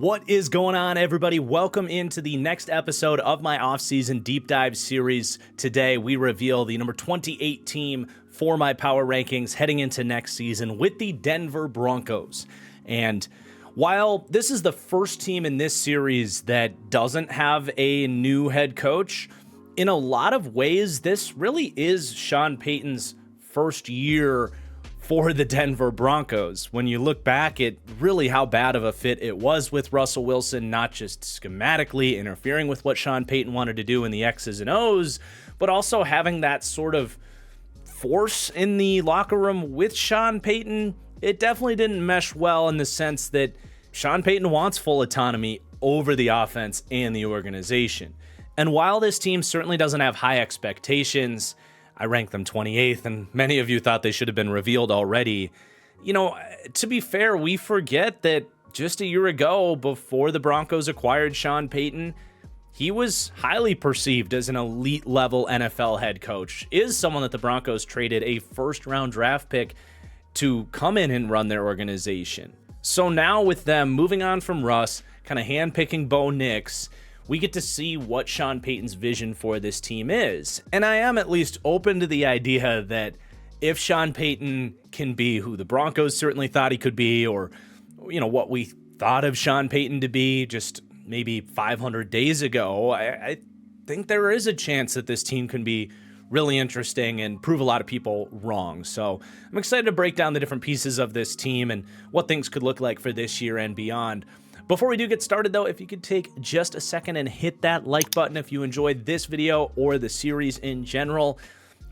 What is going on, everybody? Welcome into the next episode of my offseason deep dive series. Today, we reveal the number 28 team for my power rankings heading into next season with the Denver Broncos. And while this is the first team in this series that doesn't have a new head coach, in a lot of ways, this really is Sean Payton's first year for the Denver Broncos. When you look back at really how bad of a fit it was with Russell Wilson, not just schematically interfering with what Sean Payton wanted to do in the X's and O's, but also having that sort of force in the locker room with Sean Payton, it definitely didn't mesh well in the sense that Sean Payton wants full autonomy over the offense and the organization. And while this team certainly doesn't have high expectations, I ranked them 28th, and many of you thought they should have been revealed already. You know, to be fair, we forget that just a year ago, before the Broncos acquired Sean Payton, he was highly perceived as an elite-level NFL head coach, is someone that the Broncos traded a first-round draft pick to come in and run their organization. So now with them moving on from Russ, kind of handpicking Bo Nix, we get to see what Sean Payton's vision for this team is. And I am at least open to the idea that if Sean Payton can be who the Broncos certainly thought he could be, or, you know, what we thought of Sean Payton to be just maybe 500 days ago, I think there is a chance that this team can be really interesting and prove a lot of people wrong. So I'm excited to break down the different pieces of this team and what things could look like for this year and beyond. Before we do get started, though, if you could take just a second and hit that like button if you enjoyed this video or the series in general.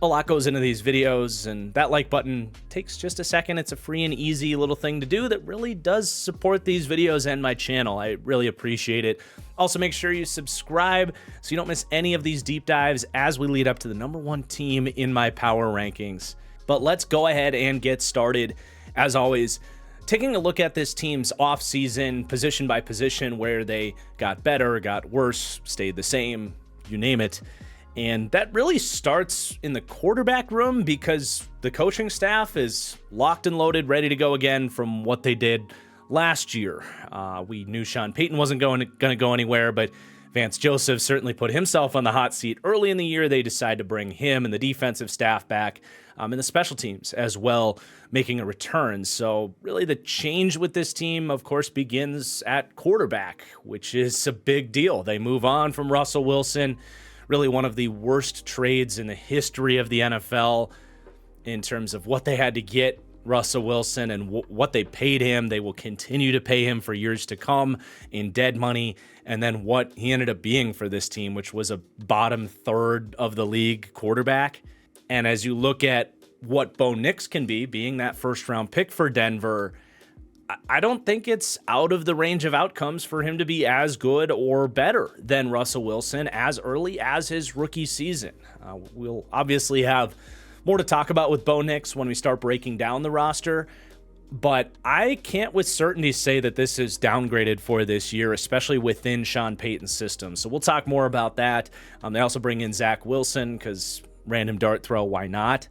A lot goes into these videos, and that like button takes just a second. It's a free and easy little thing to do that really does support these videos and my channel. I really appreciate it. Also, make sure you subscribe so you don't miss any of these deep dives as we lead up to the number one team in my power rankings. But let's go ahead and get started. As always, taking a look at this team's offseason, position by position, where they got better, got worse, stayed the same, you name it. And that really starts in the quarterback room because the coaching staff is locked and loaded, ready to go again from what they did last year. We knew Sean Payton wasn't going to go anywhere, but Vance Joseph certainly put himself on the hot seat early in the year. They decided to bring him and the defensive staff back, and the special teams as well, making a return. So really the change with this team, of course, begins at quarterback, which is a big deal. They move on from Russell Wilson, really one of the worst trades in the history of the NFL in terms of what they had to get Russell Wilson and what they paid him. They will continue to pay him for years to come in dead money. And then what he ended up being for this team, which was a bottom third of the league quarterback. And as you look at what Bo Nix can be, being that first round pick for Denver, I don't think it's out of the range of outcomes for him to be as good or better than Russell Wilson as early as his rookie season. We'll obviously have more to talk about with Bo Nix when we start breaking down the roster, but I can't with certainty say that this is downgraded for this year, especially within Sean Payton's system. So we'll talk more about that. They also bring in Zach Wilson because random dart throw, why not?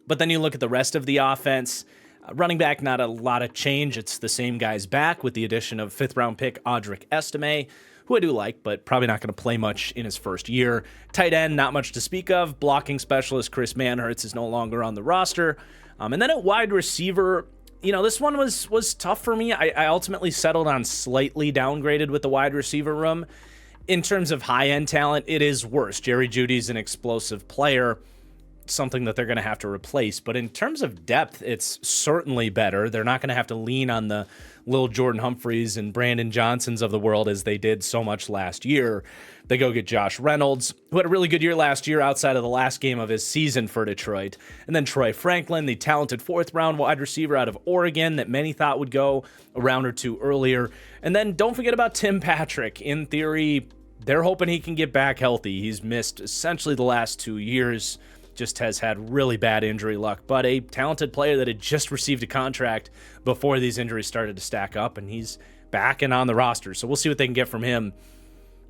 But then you look at the rest of the offense. Running back, not a lot of change. It's the same guys back with the addition of fifth-round pick Audric Estime, who I do like, but probably not going to play much in his first year. Tight end, not much to speak of. Blocking specialist Chris Manhertz is no longer on the roster. And then at wide receiver, you know, this one was tough for me. I ultimately settled on slightly downgraded with the wide receiver room. In terms of high-end talent, it is worse. Jerry Jeudy's an explosive player, something that they're going to have to replace. But in terms of depth, it's certainly better. They're not going to have to lean on the Lil Jordan Humphreys and Brandon Johnsons of the world as they did so much last year. They go get Josh Reynolds, who had a really good year last year outside of the last game of his season for Detroit. And then Troy Franklin, the talented fourth-round wide receiver out of Oregon that many thought would go a round or two earlier. And then don't forget about Tim Patrick. In theory, they're hoping he can get back healthy. He's missed essentially the last 2 years. Just has had really bad injury luck, but a talented player that had just received a contract before these injuries started to stack up, and he's back and on the roster. So we'll see what they can get from him.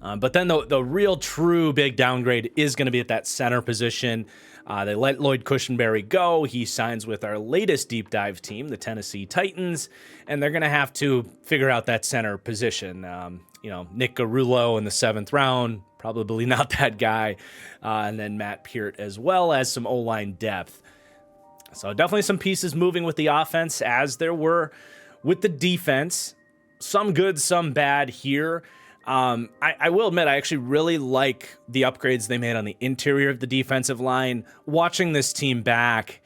But then the real true big downgrade is going to be at that center position. They let Lloyd Cushenberry go. He signs with our latest deep dive team, the Tennessee Titans, and they're going to have to figure out that center position. Nick Garullo in the 7th round, probably not that guy. And then Matt Peart, as well as some O-line depth. So definitely some pieces moving with the offense, as there were with the defense. Some good, some bad here. I will admit, I actually really like the upgrades they made on the interior of the defensive line. Watching this team back,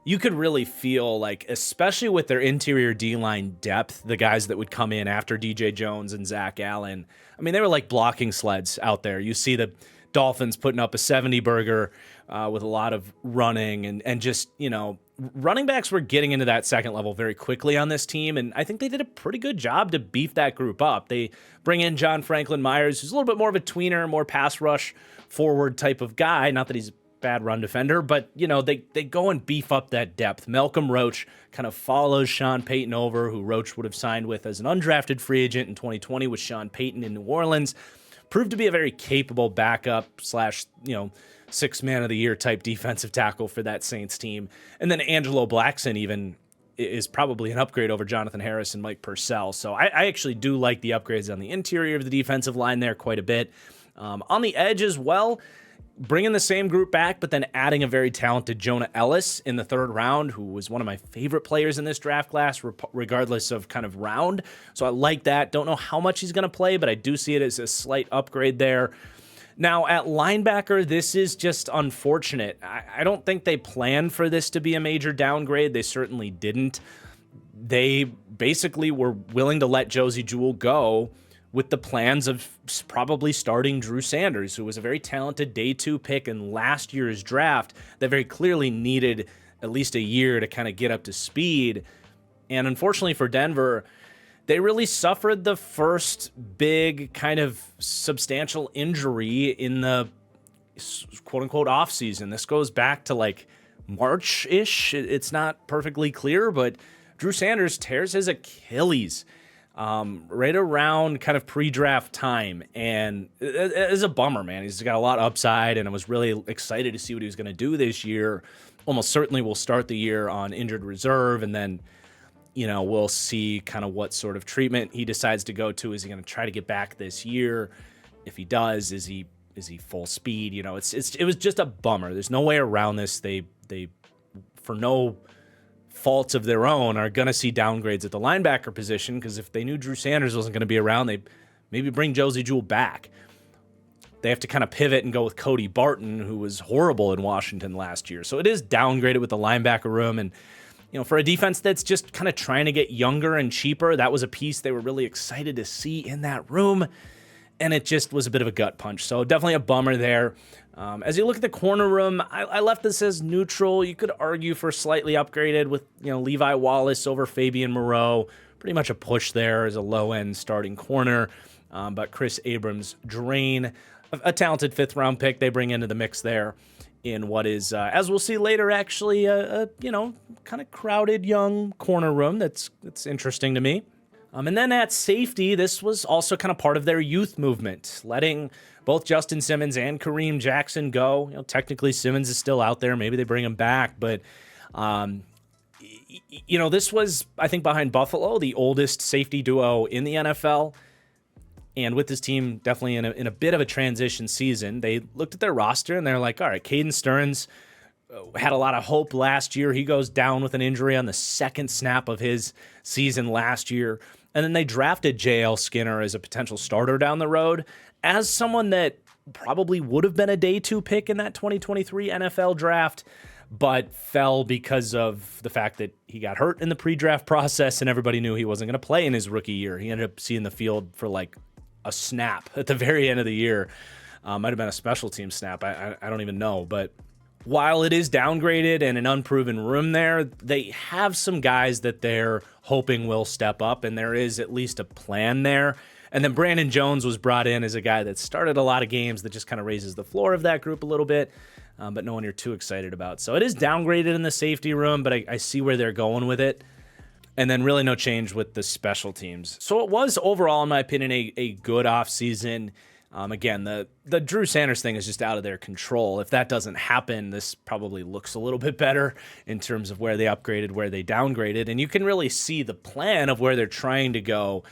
you could really feel like, especially with their interior D-line depth, the guys that would come in after DJ Jones and Zach Allen, I mean, they were like blocking sleds out there. You see the Dolphins putting up a 70-burger with a lot of running and just, running backs were getting into that second level very quickly on this team, and I think they did a pretty good job to beef that group up. They bring in John Franklin Myers, who's a little bit more of a tweener, more pass rush forward type of guy. Not that he's a bad run defender, but, they go and beef up that depth. Malcolm Roach kind of follows Sean Payton over, who Roach would have signed with as an undrafted free agent in 2020 with Sean Payton in New Orleans. Proved to be a very capable backup / 6 man of the year type defensive tackle for that Saints team. And then Angelo Blackson even is probably an upgrade over Jonathan Harris and Mike Purcell. So I actually do like the upgrades on the interior of the defensive line there quite a bit. On the edge as well, bringing the same group back, but then adding a very talented Jonah Ellis in the 3rd round, who was one of my favorite players in this draft class, regardless of kind of round. So I like that. Don't know how much he's going to play, but I do see it as a slight upgrade there. Now, at linebacker, this is just unfortunate. I don't think they planned for this to be a major downgrade. They certainly didn't. They basically were willing to let Josie Jewell go with the plans of probably starting Drew Sanders, who was a very talented day 2 pick in last year's draft that very clearly needed at least a year to kind of get up to speed. And unfortunately for Denver, they really suffered the first big kind of substantial injury in the quote-unquote offseason. This goes back to like March-ish. It's not perfectly clear, but Drew Sanders tears his Achilles right around kind of pre-draft time. And it is a bummer, man. He's got a lot of upside, and I was really excited to see what he was going to do this year. Almost certainly will start the year on injured reserve, and then we'll see kind of what sort of treatment he decides to go to. Is he going to try to get back this year? If he does, is he full speed? It was just a bummer. There's no way around this. They for no faults of their own are going to see downgrades at the linebacker position, because if they knew Drew Sanders wasn't going to be around, they maybe bring Josie Jewell back. They have to kind of pivot and go with Cody Barton, who was horrible in Washington last year. So it is downgraded with the linebacker room, and for a defense that's just kind of trying to get younger and cheaper, that was a piece they were really excited to see in that room, and it just was a bit of a gut punch. So definitely a bummer there. As you look at the corner room, I left this as neutral. You could argue for slightly upgraded with Levi Wallace over Fabian Moreau. Pretty much a push there as a low-end starting corner. But Chris Abrams Drain, a talented 5th-round pick they bring into the mix there in what is, as we'll see later, actually a kind of crowded young corner room that's interesting to me. And then at safety, this was also kind of part of their youth movement, letting both Justin Simmons and Kareem Jackson go. Technically Simmons is still out there. Maybe they bring him back, but this was, I think, behind Buffalo, the oldest safety duo in the NFL. And with this team definitely in a bit of a transition season, they looked at their roster and they're like, all right, Caden Stearns had a lot of hope last year. He goes down with an injury on the 2nd snap of his season last year. And then they drafted J.L. Skinner as a potential starter down the road, as someone that probably would have been a day 2 pick in that 2023 NFL draft, but fell because of the fact that he got hurt in the pre-draft process and everybody knew he wasn't going to play in his rookie year. He ended up seeing the field for like a snap at the very end of the year. Might have been a special team snap. I don't even know. But while it is downgraded and an unproven room there, they have some guys that they're hoping will step up, and there is at least a plan there. And then Brandon Jones was brought in as a guy that started a lot of games that just kind of raises the floor of that group a little bit, but no one you're too excited about. So it is downgraded in the safety room, but I see where they're going with it. And then really no change with the special teams. So it was overall, in my opinion, a good offseason. Again, the Drew Sanders thing is just out of their control. If that doesn't happen, this probably looks a little bit better in terms of where they upgraded, where they downgraded. And you can really see the plan of where they're trying to go,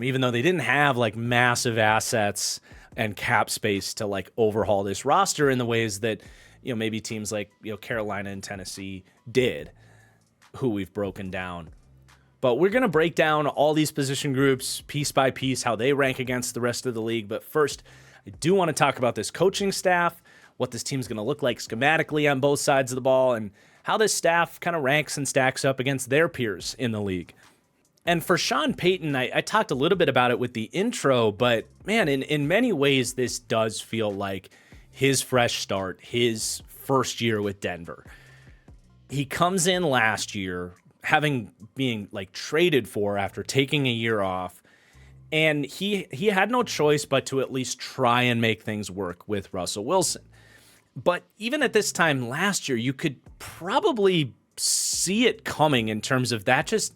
even though they didn't have like massive assets and cap space to like overhaul this roster in the ways that, maybe teams like, Carolina and Tennessee did, who we've broken down. But we're going to break down all these position groups piece by piece, how they rank against the rest of the league. But first, I do want to talk about this coaching staff, what this team's going to look like schematically on both sides of the ball, and how this staff kind of ranks and stacks up against their peers in the league. And for Sean Payton, I talked a little bit about it with the intro, but man, in many ways, this does feel like his fresh start, his first year with Denver. He comes in last year being like traded for after taking a year off. And he had no choice but to at least try and make things work with Russell Wilson. But even at this time last year, you could probably see it coming in terms of that just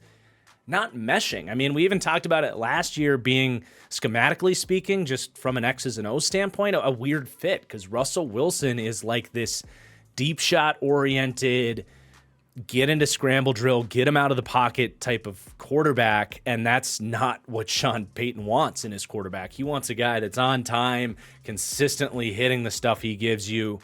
not meshing. I mean, we even talked about it last year being, schematically speaking, just from an X's and O's standpoint, a weird fit, because Russell Wilson is like this deep shot oriented, get into scramble drill, get him out of the pocket type of quarterback, and that's not what Sean Payton wants in his quarterback. He wants a guy that's on time, consistently hitting the stuff he gives you,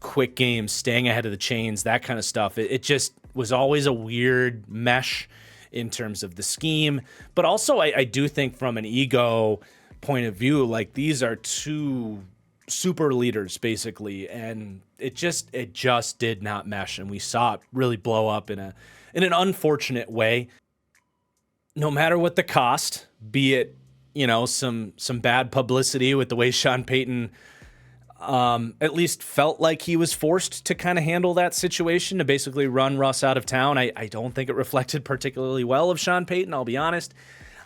quick games, staying ahead of the chains, that kind of stuff. It just was always a weird mesh in terms of the scheme. But also, I do think from an ego point of view, like these are two super leaders basically, and it just did not mesh, and we saw it really blow up in an unfortunate way. No matter what the cost, be it some bad publicity with the way Sean Payton at least felt like he was forced to kind of handle that situation, to basically run Russ out of town. I don't think it reflected particularly well of Sean Payton, I'll be honest.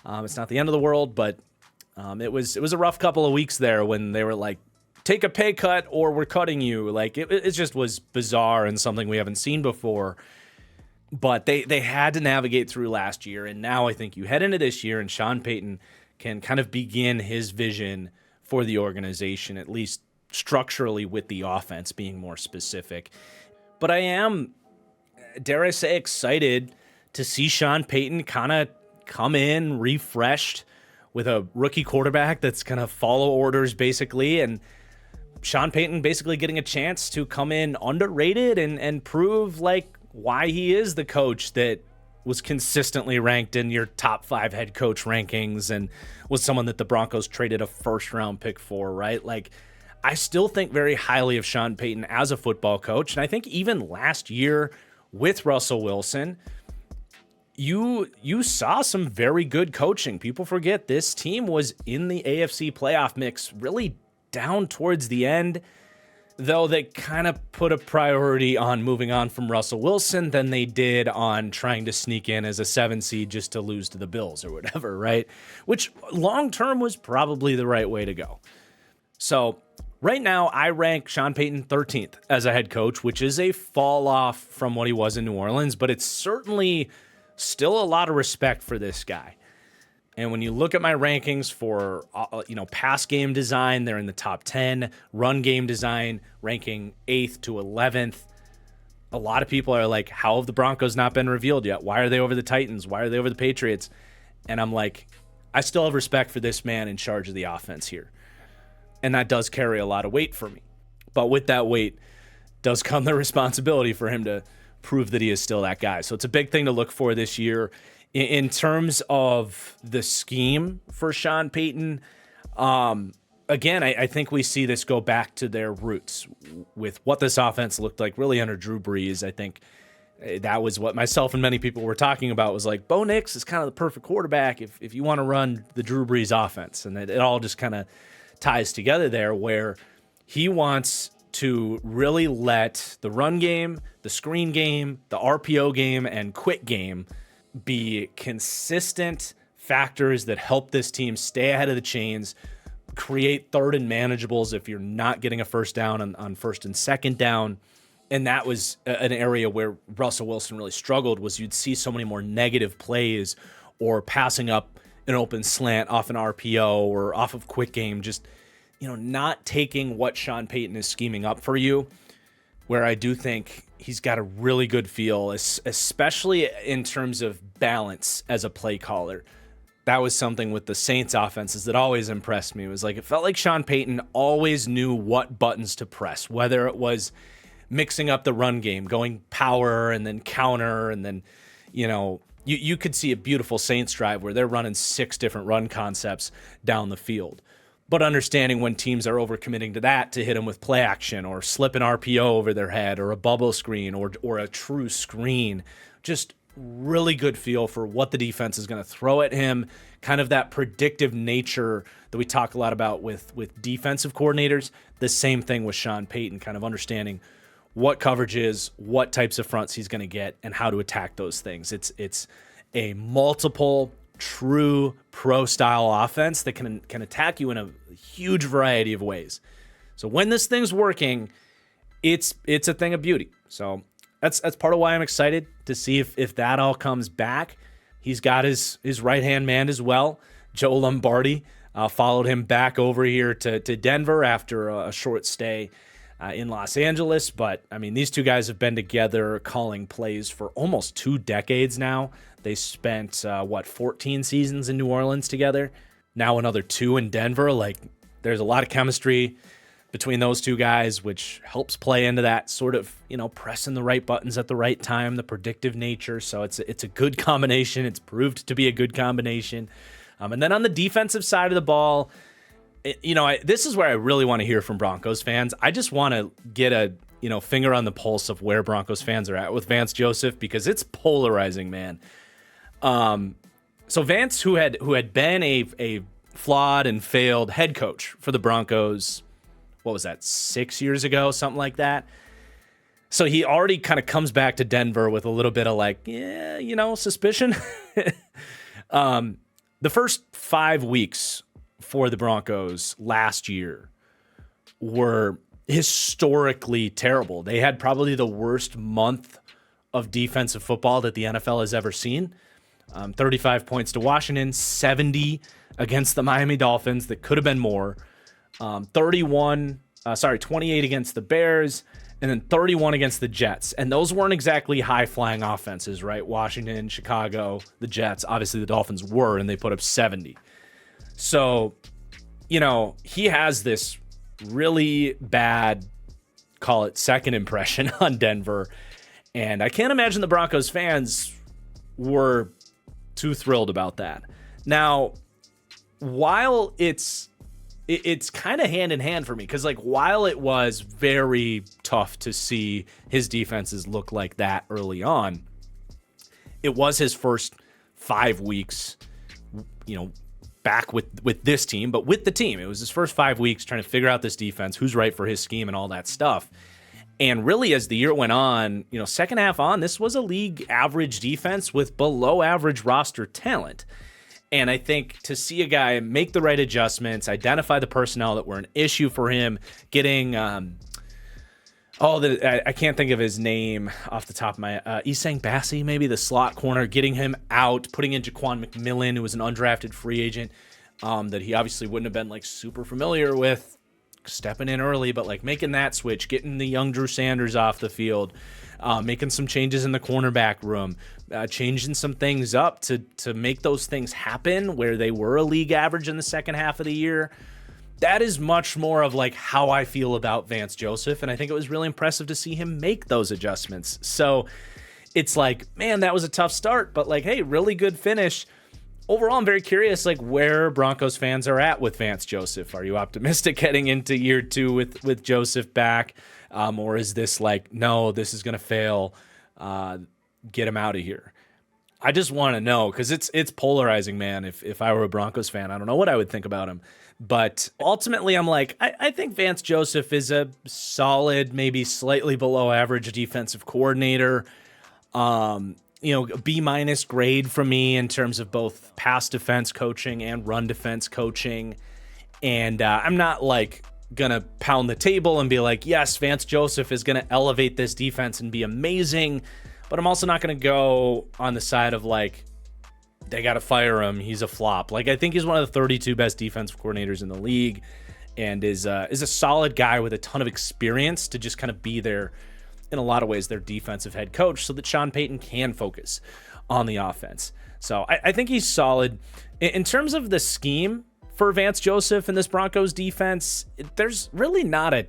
It's not the end of the world, but it was a rough couple of weeks there when they were like, take a pay cut or we're cutting you. Like it just was bizarre and something we haven't seen before. But they had to navigate through last year, and now I think you head into this year and Sean Payton can kind of begin his vision for the organization, at least structurally, with the offense being more specific. But I am, dare I say, excited to see Sean Payton kind of come in refreshed with a rookie quarterback that's going to follow orders basically, and Sean Payton basically getting a chance to come in underrated and prove like why he is the coach that was consistently ranked in your top 5 head coach rankings and was someone that the Broncos traded a first round pick for, right? Like, I still think very highly of Sean Payton as a football coach. And I think even last year with Russell Wilson, you saw some very good coaching. People forget this team was in the AFC playoff mix really down towards the end, though they kind of put a priority on moving on from Russell Wilson than they did on trying to sneak in as a 7 seed just to lose to the Bills or whatever, right? Which long-term was probably the right way to go. So right now, I rank Sean Payton 13th as a head coach, which is a fall off from what he was in New Orleans, but it's certainly still a lot of respect for this guy. And when you look at my rankings for, pass game design, they're in the top 10. Run game design, ranking 8th to 11th. A lot of people are like, how have the Broncos not been revealed yet? Why are they over the Titans? Why are they over the Patriots? And I'm like, I still have respect for this man in charge of the offense here. And that does carry a lot of weight for me. But with that weight does come the responsibility for him to prove that he is still that guy. So it's a big thing to look for this year. In terms of the scheme for Sean Payton, again, I think we see this go back to their roots with what this offense looked like really under Drew Brees. I think that was what myself and many people were talking about, was like, Bo Nix is kind of the perfect quarterback if you want to run the Drew Brees offense. And it all just kind of ties together there, where he wants to really let the run game, the screen game, the RPO game, and quick game be consistent factors that help this team stay ahead of the chains, create third and manageables if you're not getting a first down on first and second down. And that was an area where Russell Wilson really struggled, was you'd see so many more negative plays or passing up an open slant off an RPO or off of quick game. Just not taking what Sean Payton is scheming up for you, where I do think he's got a really good feel, especially in terms of balance as a play caller. That was something with the Saints offenses that always impressed me. It was like, it felt like Sean Payton always knew what buttons to press, whether it was mixing up the run game, going power and then counter, and then, you could see a beautiful Saints drive where they're running 6 different run concepts down the field. But understanding when teams are overcommitting to that to hit them with play action or slip an RPO over their head or a bubble screen or a true screen, just really good feel for what the defense is going to throw at him, kind of that predictive nature that we talk a lot about with defensive coordinators. The same thing with Sean Payton, kind of understanding what coverage is, what types of fronts he's going to get, and how to attack those things. It's a multiple true pro-style offense that can attack you in a huge variety of ways. So when this thing's working, it's a thing of beauty. So that's part of why I'm excited to see if that all comes back. He's got his right-hand man as well. Joe Lombardi followed him back over here to Denver after a short stay in Los Angeles. But, I mean, these two guys have been together calling plays for almost 2 decades now. They spent, 14 seasons in New Orleans together. Now another 2 in Denver. Like, there's a lot of chemistry between those two guys, which helps play into that sort of, pressing the right buttons at the right time, the predictive nature. So it's a good combination. It's proved to be a good combination. And then on the defensive side of the ball, this is where I really want to hear from Broncos fans. I just want to get a, finger on the pulse of where Broncos fans are at with Vance Joseph, because it's polarizing, man. So Vance, who had been a flawed and failed head coach for the Broncos, what was that, 6 years ago, something like that. So he already kind of comes back to Denver with a little bit of suspicion. The first 5 weeks for the Broncos last year were historically terrible. They had probably the worst month of defensive football that the28 has ever seen. 35 points to Washington, 70 against the Miami Dolphins. That could have been more. 28 against the Bears, and then 31 against the Jets. And those weren't exactly high-flying offenses, right? Washington, Chicago, the Jets. Obviously, the Dolphins were, and they put up 70. So, he has this really bad, call it second impression on Denver. And I can't imagine the Broncos fans were too thrilled about that. Now, while it's kind of hand in hand for me, because while it was very tough to see his defenses look like that early on, it was his first 5 weeks, back with this team, but with the team. It was his first 5 weeks trying to figure out this defense, who's right for his scheme and all that stuff. And really, as the year went on, second half on, this was a league average defense with below average roster talent. And I think to see a guy make the right adjustments, identify the personnel that were an issue for him, getting I can't think of his name off the top of my Isang Bassi, maybe the slot corner, getting him out, putting in Jaquan McMillan, who was an undrafted free agent that he obviously wouldn't have been super familiar with, stepping in early, but making that switch, getting the young Drew Sanders off the field, making some changes in the cornerback room, changing some things up to make those things happen where they were a league average in the second half of the year. That is much more of how I feel about Vance Joseph, and I think it was really impressive to see him make those adjustments. So it's man, that was a tough start, but hey, really good finish. Overall, I'm very curious where Broncos fans are at with Vance Joseph. Are you optimistic heading into year 2 with Joseph back? Or is this no, this is going to fail, get him out of here? I just want to know, because it's polarizing, man. If I were a Broncos fan, I don't know what I would think about him. But ultimately, I'm I think Vance Joseph is a solid, maybe slightly below average defensive coordinator. B- grade from me in terms of both pass defense coaching and run defense coaching. And I'm not gonna pound the table and be yes, Vance Joseph is gonna elevate this defense and be amazing. But I'm also not gonna go on the side of they gotta fire him, he's a flop. I think he's one of the 32 best defensive coordinators in the league. and is a solid guy with a ton of experience to just kind of be there in a lot of ways, their defensive head coach, so that Sean Payton can focus on the offense. So I think he's solid. In terms of the scheme for Vance Joseph and this Broncos defense, there's really not a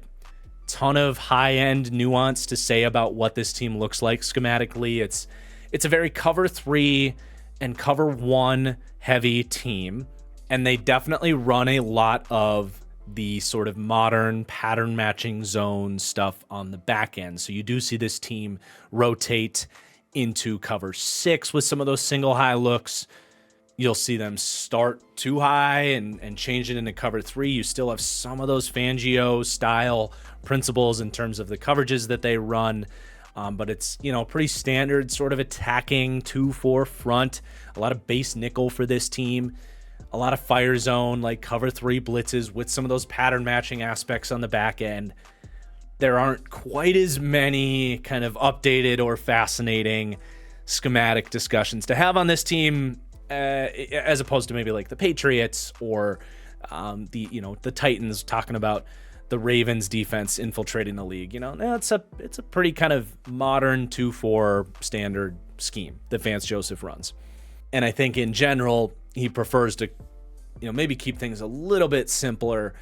ton of high-end nuance to say about what this team looks like schematically. It's a very cover 3 and cover 1 heavy team, and they definitely run a lot of the sort of modern pattern matching zone stuff on the back end. So you do see this team rotate into cover 6 with some of those single high looks. You'll see them start too high and change it into cover 3. You still have some of those Fangio style principles in terms of the coverages that they run. But it's, pretty standard sort of attacking 2-4 front, a lot of base nickel for this team, a lot of fire zone, like cover 3 blitzes with some of those pattern matching aspects on the back end. There aren't quite as many kind of updated or fascinating schematic discussions to have on this team, as opposed to maybe like the Patriots or the Titans talking about the Ravens defense infiltrating the league. It's a pretty kind of modern 2-4 standard scheme that Vance Joseph runs. And I think in general, he prefers to, maybe keep things a little bit simpler,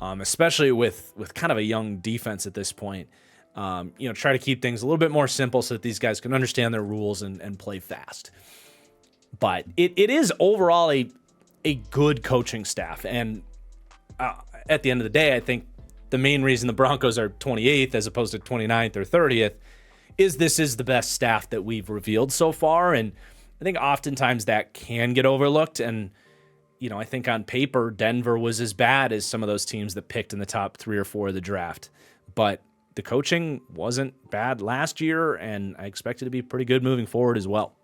especially with kind of a young defense at this point. Try to keep things a little bit more simple so that these guys can understand their rules and play fast. But it is overall a good coaching staff. And at the end of the day, I think the main reason the Broncos are 28th as opposed to 29th or 30th is this is the best staff that we've revealed so far. And I think oftentimes that can get overlooked. And, I think on paper, Denver was as bad as some of those teams that picked in the top 3 or 4 of the draft. But the coaching wasn't bad last year, and I expect it to be pretty good moving forward as well.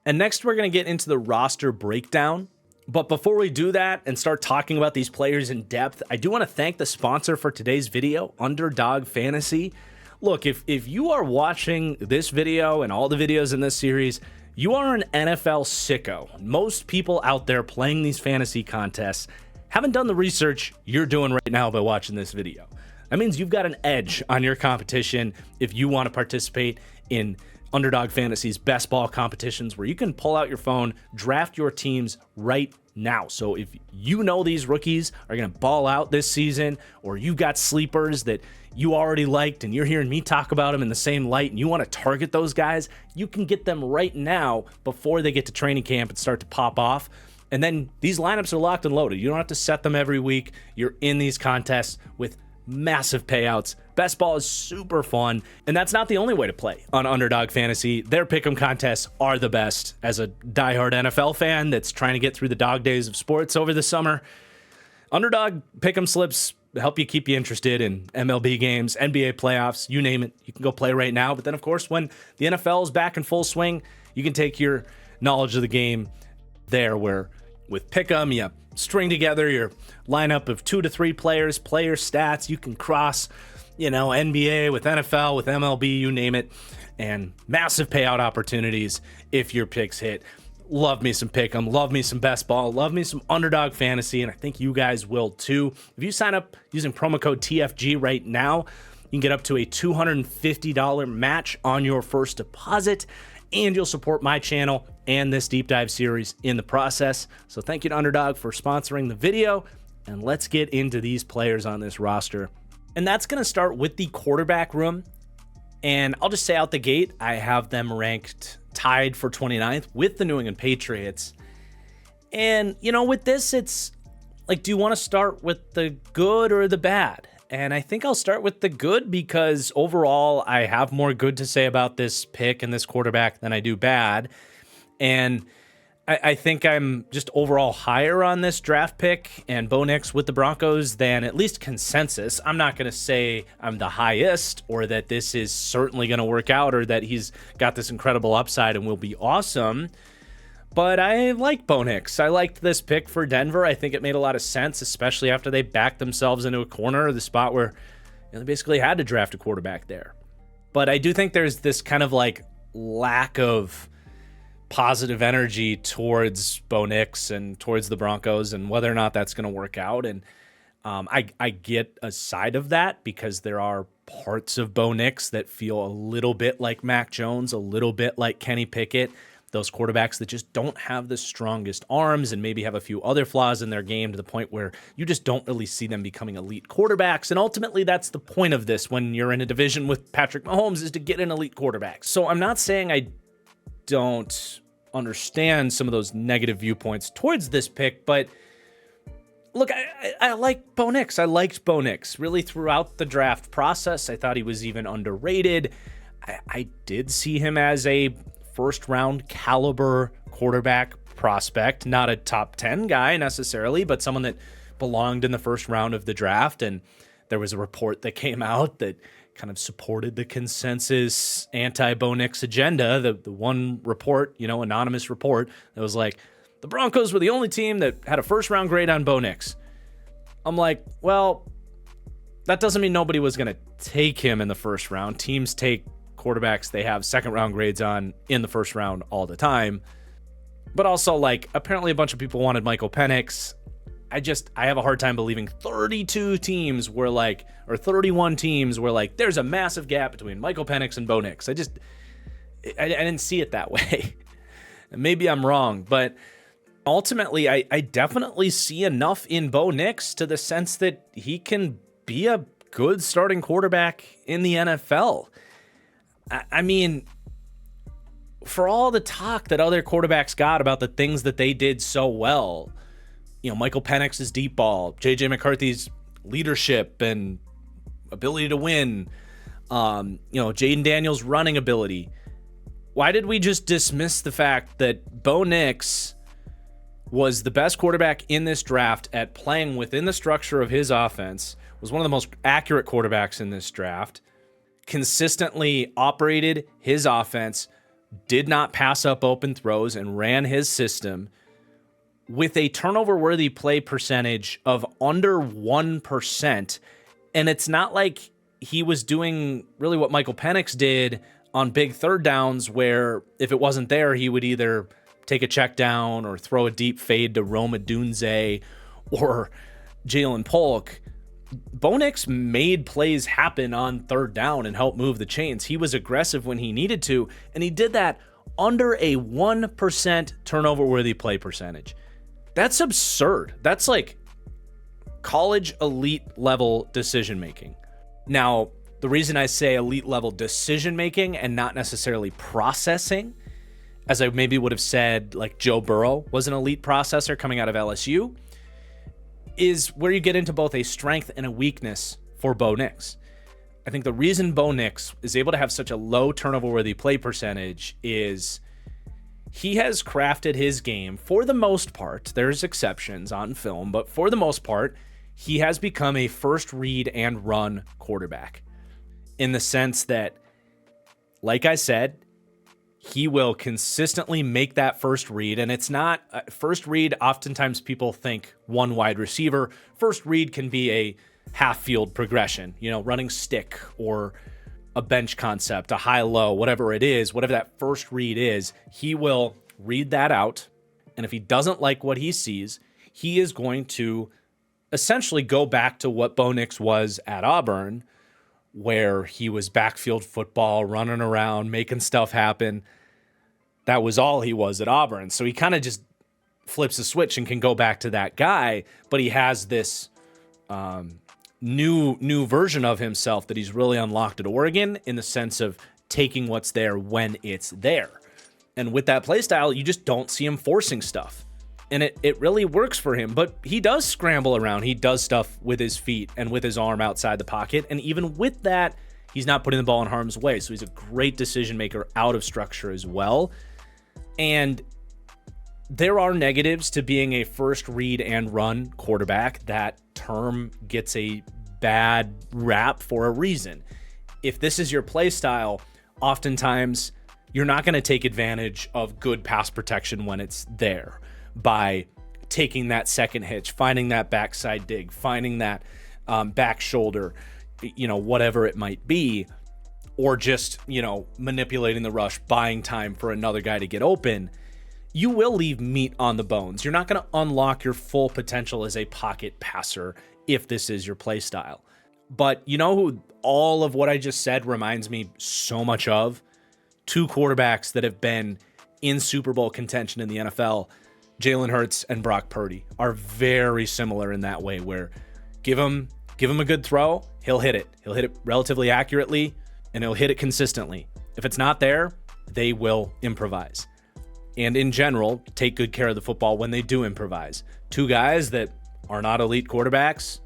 And next, we're going to get into the roster breakdown. But before we do that and start talking about these players in depth, I do want to thank the sponsor for today's video, Underdog Fantasy. Look, if you are watching this video and all the videos in this series, you are an NFL sicko. Most people out there playing these fantasy contests haven't done the research you're doing right now by watching this video. That means you've got an edge on your competition if you want to participate in Underdog Fantasy's best ball competitions, where you can pull out your phone, draft your teams right now. So if these rookies are going to ball out this season, or you've got sleepers that you already liked and you're hearing me talk about them in the same light and you want to target those guys, you can get them right now before they get to training camp and start to pop off. And then these lineups are locked and loaded. You don't have to set them every week. You're in these contests with massive payouts. Best ball is super fun, and that's not the only way to play on Underdog Fantasy. Their pick'em contests are the best. As a diehard NFL fan that's trying to get through the dog days of sports over the summer, Underdog pick'em slips help you keep you interested in MLB games, NBA playoffs, you name it. You can go play right now. But then, of course, when the NFL is back in full swing, you can take your knowledge of the game there, where with pick'em, you string together your lineup of 2 to 3 players, player stats. You can cross, NBA with NFL, with MLB, you name it, and massive payout opportunities if your picks hit. Love me some pick'em, love me some best ball, love me some Underdog Fantasy, and I think you guys will too. If you sign up using promo code TFG right now, you can get up to a $250 match on your first deposit, and you'll support my channel and this deep dive series in the process. So thank you to Underdog for sponsoring the video, and let's get into these players on this roster. And that's going to start with the quarterback room. And I'll just say out the gate, I have them ranked tied for 29th with the New England Patriots. And, with this, it's like, do you want to start with the good or the bad? And I think I'll start with the good, because overall, I have more good to say about this pick and this quarterback than I do bad. And I think I'm just overall higher on this draft pick and Bo Nix with the Broncos than at least consensus. I'm not going to say I'm the highest, or that this is certainly going to work out, or that he's got this incredible upside and will be awesome. But I like Bo Nix. I liked this pick for Denver. I think it made a lot of sense, especially after they backed themselves into a corner, the spot where they basically had to draft a quarterback there. But I do think there's this kind of like lack of positive energy towards Bo Nix and towards the Broncos, and whether or not that's going to work out. And I get a side of that because there are parts of Bo Nix that feel a little bit like Mac Jones, a little bit like Kenny Pickett, those quarterbacks that just don't have the strongest arms and maybe have a few other flaws in their game to the point where you just don't really see them becoming elite quarterbacks. And ultimately, that's the point of this when you're in a division with Patrick Mahomes, is to get an elite quarterback. So I'm not saying I don't understand some of those negative viewpoints towards this pick, but look, I like Bo Nix. I liked Bo Nix really throughout the draft process. I thought he was even underrated. I did see him as a first-round caliber quarterback prospect, not a top 10 guy necessarily, but someone that belonged in the first round of the draft. And there was a report that came out that kind of supported the consensus anti-Bo Nix agenda. The one report, anonymous report that was like, the Broncos were the only team that had a first-round grade on Bo Nix. I'm like, well, that doesn't mean nobody was going to take him in the first round. Teams take quarterbacks they have second-round grades on in the first round all the time. But also, apparently a bunch of people wanted Michael Penix. I have a hard time believing 32 teams were or 31 teams were there's a massive gap between Michael Penix and Bo Nix. I didn't see it that way. Maybe I'm wrong, but ultimately, I definitely see enough in Bo Nix to the sense that he can be a good starting quarterback in the NFL. I mean, for all the talk that other quarterbacks got about the things that they did so well, Michael Penix's deep ball, J.J. McCarthy's leadership and ability to win, Jaden Daniels' running ability, why did we just dismiss the fact that Bo Nix was the best quarterback in this draft at playing within the structure of his offense, was one of the most accurate quarterbacks in this draft, consistently operated his offense, did not pass up open throws, and ran his system with a turnover-worthy play percentage of under 1%. And it's not like he was doing really what Michael Penix did on big third downs, where if it wasn't there, he would either take a check down or throw a deep fade to Rome Odunze or Jalen Polk. Bo Nix made plays happen on third down and helped move the chains. He was aggressive when he needed to, and he did that under a 1% turnover-worthy play percentage. That's absurd. That's like college elite level decision-making. Now, the reason I say elite level decision-making and not necessarily processing, as I maybe would have said like Joe Burrow was an elite processor coming out of LSU, is where you get into both a strength and a weakness for Bo Nix. I think the reason Bo Nix is able to have such a low turnover-worthy play percentage is he has crafted his game, for the most part, there's exceptions on film, but for the most part, he has become a first read and run quarterback. In the sense that, like I said, he will consistently make that first read, and it's not first read. Oftentimes people think one wide receiver. First read can be a half field progression, running stick or a bench concept, a high-low, whatever it is, whatever that first read is, he will read that out. And if he doesn't like what he sees, he is going to essentially go back to what Bo Nix was at Auburn, where he was backfield football, running around, making stuff happen. That was all he was at Auburn. So he kind of just flips a switch and can go back to that guy, but he has this new version of himself that he's really unlocked at Oregon, in the sense of taking what's there when it's there. And with that play style, you just don't see him forcing stuff. And it really works for him, but he does scramble around. He does stuff with his feet and with his arm outside the pocket. And even with that, he's not putting the ball in harm's way. So he's a great decision maker out of structure as well. And there are negatives to being a first read and run quarterback. That term gets a bad rap for a reason. If this is your play style, oftentimes you're not going to take advantage of good pass protection when it's there by taking that second hitch, finding that backside dig, finding that back shoulder, whatever it might be, or just, manipulating the rush, buying time for another guy to get open. You will leave meat on the bones. You're not going to unlock your full potential as a pocket passer if this is your play style. But you know who all of what I just said reminds me so much of? Two quarterbacks that have been in Super Bowl contention in the NFL, Jalen Hurts and Brock Purdy, are very similar in that way, where give him a good throw, he'll hit it. He'll hit it relatively accurately, and he'll hit it consistently. If it's not there, they will improvise. And in general, take good care of the football when they do improvise. Two guys that are not elite quarterbacks.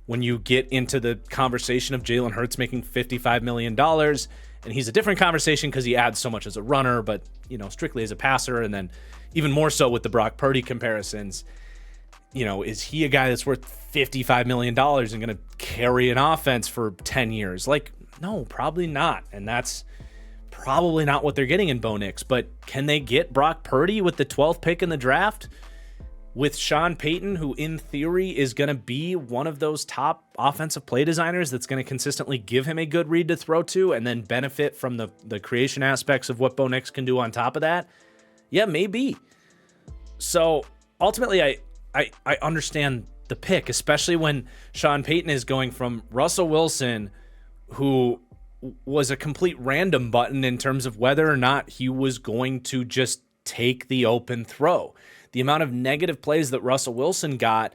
When you get into the conversation of Jalen Hurts making $55 million, and he's a different conversation because he adds so much as a runner, but strictly as a passer, and then even more so with the Brock Purdy comparisons, is he a guy that's worth $55 million and going to carry an offense for 10 years? Like, no, probably not. And that's probably not what they're getting in Bo Nix. But can they get Brock Purdy with the 12th pick in the draft? With Sean Payton, who in theory is going to be one of those top offensive play designers that's going to consistently give him a good read to throw to and then benefit from the creation aspects of what Bo Nix can do on top of that? Yeah, maybe. So ultimately, I understand the pick, especially when Sean Payton is going from Russell Wilson, who was a complete random button in terms of whether or not he was going to just take the open throw. The amount of negative plays that Russell Wilson got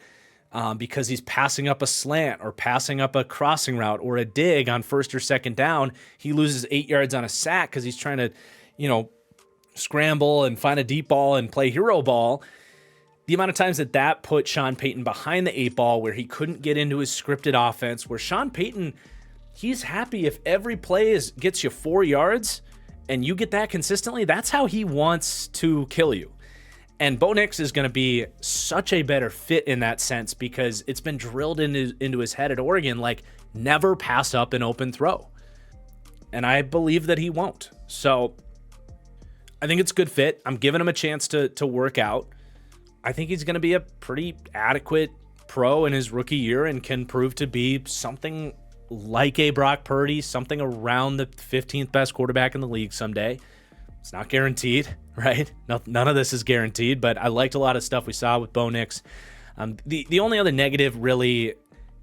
because he's passing up a slant or passing up a crossing route or a dig on first or second down, he loses 8 yards on a sack because he's trying to, scramble and find a deep ball and play hero ball. The amount of times that put Sean Payton behind the 8 ball, where he couldn't get into his scripted offense, where Sean Payton, he's happy if every play gets you 4 yards and you get that consistently. That's how he wants to kill you. And Bo Nix is going to be such a better fit in that sense because it's been drilled into his head at Oregon, like, never pass up an open throw. And I believe that he won't. So I think it's a good fit. I'm giving him a chance to work out. I think he's going to be a pretty adequate pro in his rookie year and can prove to be something like a Brock Purdy, something around the 15th best quarterback in the league someday. It's not guaranteed, right? None of this is guaranteed, but I liked a lot of stuff we saw with Bo Nix. The only other negative really,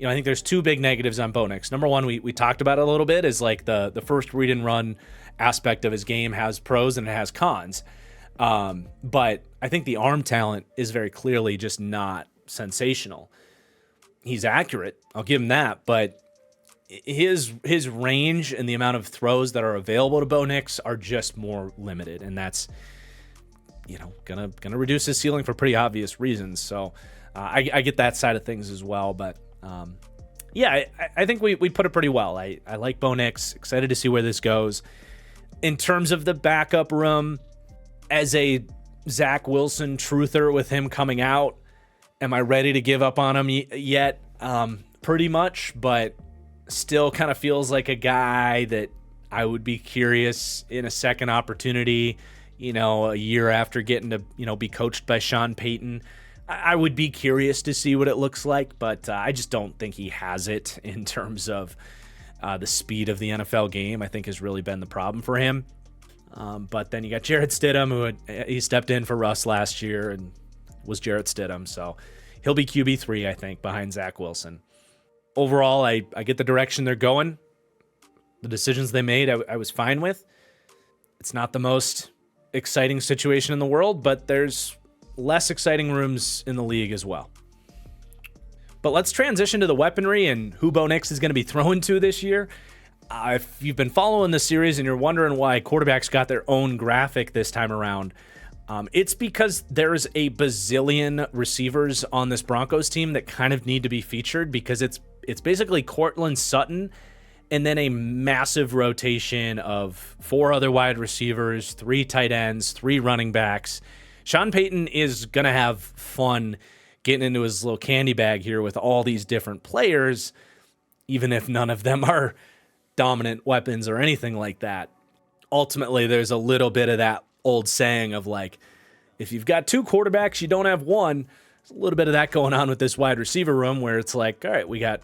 I think there's two big negatives on Bo Nix. Number one, we talked about it a little bit, is like the first read and run aspect of his game has pros and it has cons. But I think the arm talent is very clearly just not sensational. He's accurate, I'll give him that, but his range and the amount of throws that are available to Bo Nix are just more limited, and that's gonna reduce his ceiling for pretty obvious reasons. So I get that side of things as well, but I think we put it pretty well. I like Bo Nix, excited to see where this goes. In terms of the backup room, as a Zach Wilson truther with him coming out, am I ready to give up on him yet? Pretty much, but still kind of feels like a guy that I would be curious in a second opportunity, a year after getting to, be coached by Sean Payton. I would be curious to see what it looks like, but I just don't think he has it in terms of the speed of the NFL game, I think has really been the problem for him. But then you got Jarrett Stidham, who he stepped in for Russ last year and was Jarrett Stidham. So he'll be QB3, I think, behind Zach Wilson. Overall, I get the direction they're going. The decisions they made, I was fine with. It's not the most exciting situation in the world, but there's less exciting rooms in the league as well. But let's transition to the weaponry and who Bo Nix is going to be thrown to this year. If you've been following the series and you're wondering why quarterbacks got their own graphic this time around, it's because there's a bazillion receivers on this Broncos team that kind of need to be featured, because it's basically Courtland Sutton and then a massive rotation of 4 other wide receivers, 3 tight ends, 3 running backs. Sean Payton is going to have fun getting into his little candy bag here with all these different players, even if none of them are dominant weapons or anything like that. Ultimately, there's a little bit of that old saying of like, if you've got 2 quarterbacks, you don't have one. There's a little bit of that going on with this wide receiver room, where it's like, all right, we got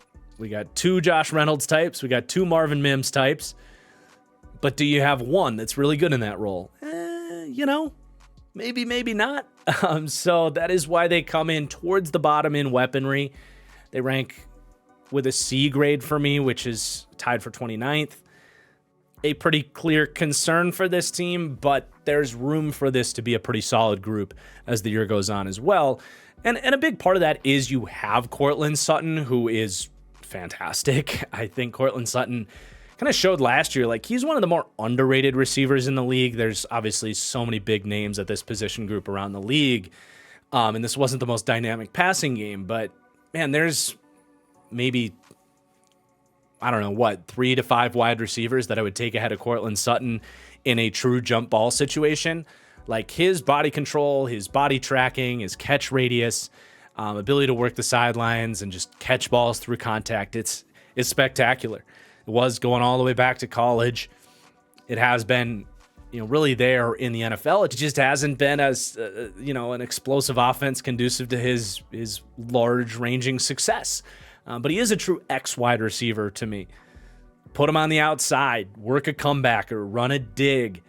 2 Josh Reynolds types, we got 2 Marvin Mims types, but do you have one that's really good in that role? Maybe not. So that is why they come in towards the bottom in weaponry. They rank with a C grade for me, which is tied for 29th. A pretty clear concern for this team, but there's room for this to be a pretty solid group as the year goes on as well. And a big part of that is you have Courtland Sutton, who is fantastic. I think Courtland Sutton kind of showed last year, like, he's one of the more underrated receivers in the league. There's obviously so many big names at this position group around the league. And this wasn't the most dynamic passing game, but man, there's maybe, I don't know, 3 to 5 wide receivers that I would take ahead of Courtland Sutton in a true jump ball situation. Like, his body control, his body tracking, his catch radius, ability to work the sidelines and just catch balls through contact. It's spectacular. It was going all the way back to college. It has been, really there in the NFL. It just hasn't been as, an explosive offense conducive to his large ranging success. But he is a true X wide receiver to me. Put him on the outside, work a comeback or run a dig.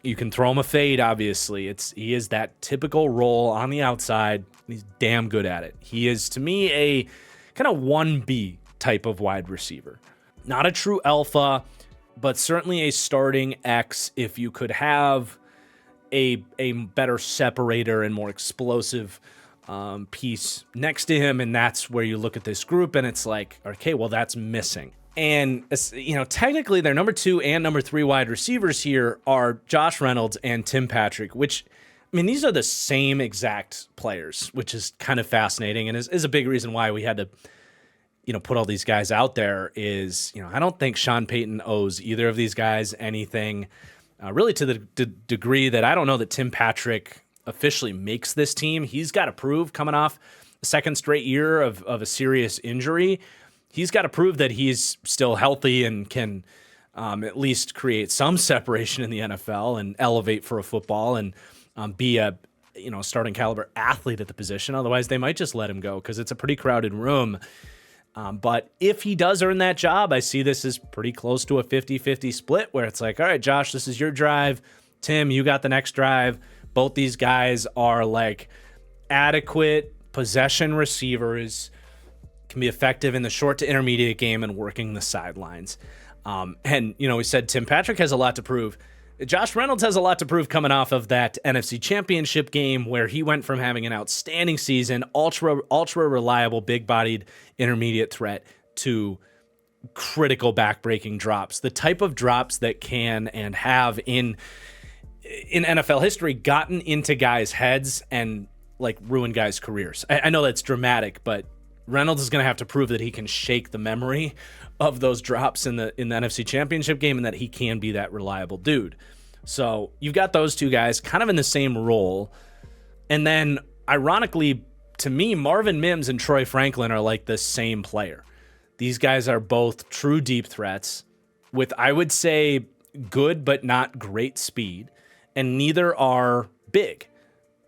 You can throw him a fade, obviously. He is that typical role on the outside. He's damn good at it. He is, to me, a kind of 1B type of wide receiver. Not a true alpha, but certainly a starting X if you could have a better separator and more explosive piece next to him. And that's where you look at this group and it's like, okay, well, that's missing. And, technically their number 2 and number 3 wide receivers here are Josh Reynolds and Tim Patrick, which, these are the same exact players, which is kind of fascinating and is a big reason why we had to, put all these guys out there is, I don't think Sean Payton owes either of these guys anything, really to the degree that I don't know that Tim Patrick officially makes this team. He's got to prove, coming off a second straight year of a serious injury, he's got to prove that he's still healthy and can at least create some separation in the NFL and elevate for a football and be a starting caliber athlete at the position. Otherwise, they might just let him go because it's a pretty crowded room. But if he does earn that job, I see this as pretty close to a 50-50 split where it's like, all right, Josh, this is your drive. Tim, you got the next drive. Both these guys are like adequate possession receivers, can be effective in the short to intermediate game and working the sidelines. And, we said Tim Patrick has a lot to prove. Josh Reynolds has a lot to prove coming off of that NFC Championship game where he went from having an outstanding season, ultra reliable, big-bodied intermediate threat to critical back-breaking drops. The type of drops that can and have in NFL history gotten into guys' heads and like ruined guys' careers. I know that's dramatic, but Reynolds is going to have to prove that he can shake the memory of those drops in the NFC Championship game and that he can be that reliable dude. So you've got those two guys kind of in the same role. And then, ironically, to me, Marvin Mims and Troy Franklin are like the same player. These guys are both true deep threats with, I would say, good but not great speed. And neither are big.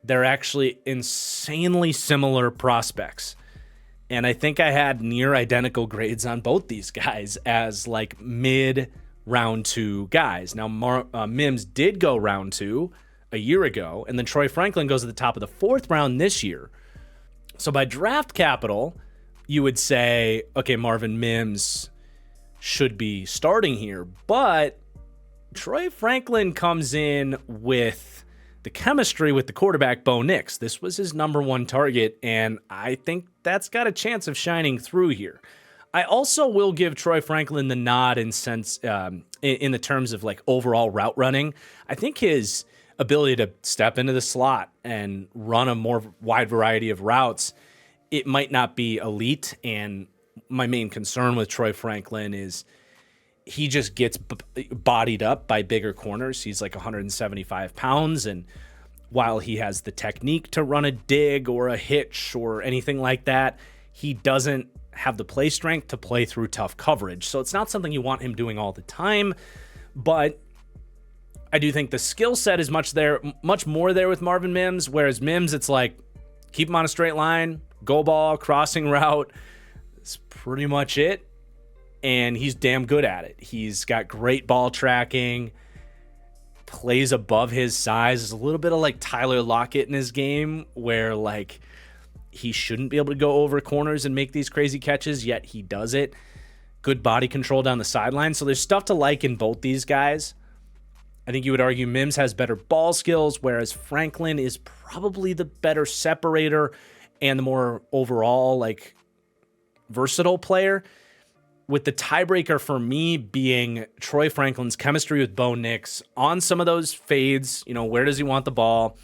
They're actually insanely similar prospects. And I think I had near identical grades on both these guys as like mid round 2 guys. Now, Mims did go round 2 a year ago, and then Troy Franklin goes at the top of the 4th round this year. So by draft capital, you would say, okay, Marvin Mims should be starting here, but Troy Franklin comes in with the chemistry with the quarterback, Bo Nix. This was his number 1 target, and I think that's got a chance of shining through here. I also will give Troy Franklin the nod in the terms of like overall route running. I think his ability to step into the slot and run a more wide variety of routes, it might not be elite. And my main concern with Troy Franklin is he just gets bodied up by bigger corners. He's like 175 pounds. And while he has the technique to run a dig or a hitch or anything like that, he doesn't have the play strength to play through tough coverage. So it's not something you want him doing all the time. But I do think the skill set is much more there with Marvin Mims, whereas Mims, it's like, keep him on a straight line, go ball, crossing route. That's pretty much it. And he's damn good at it. He's got great ball tracking, plays above his size. There's a little bit of like Tyler Lockett in his game where like he shouldn't be able to go over corners and make these crazy catches, yet he does it. Good body control down the sideline. So there's stuff to like in both these guys. I think you would argue Mims has better ball skills, whereas Franklin is probably the better separator and the more overall, like, versatile player. With the tiebreaker for me being Troy Franklin's chemistry with Bo Nix on some of those fades, where does he want the ball,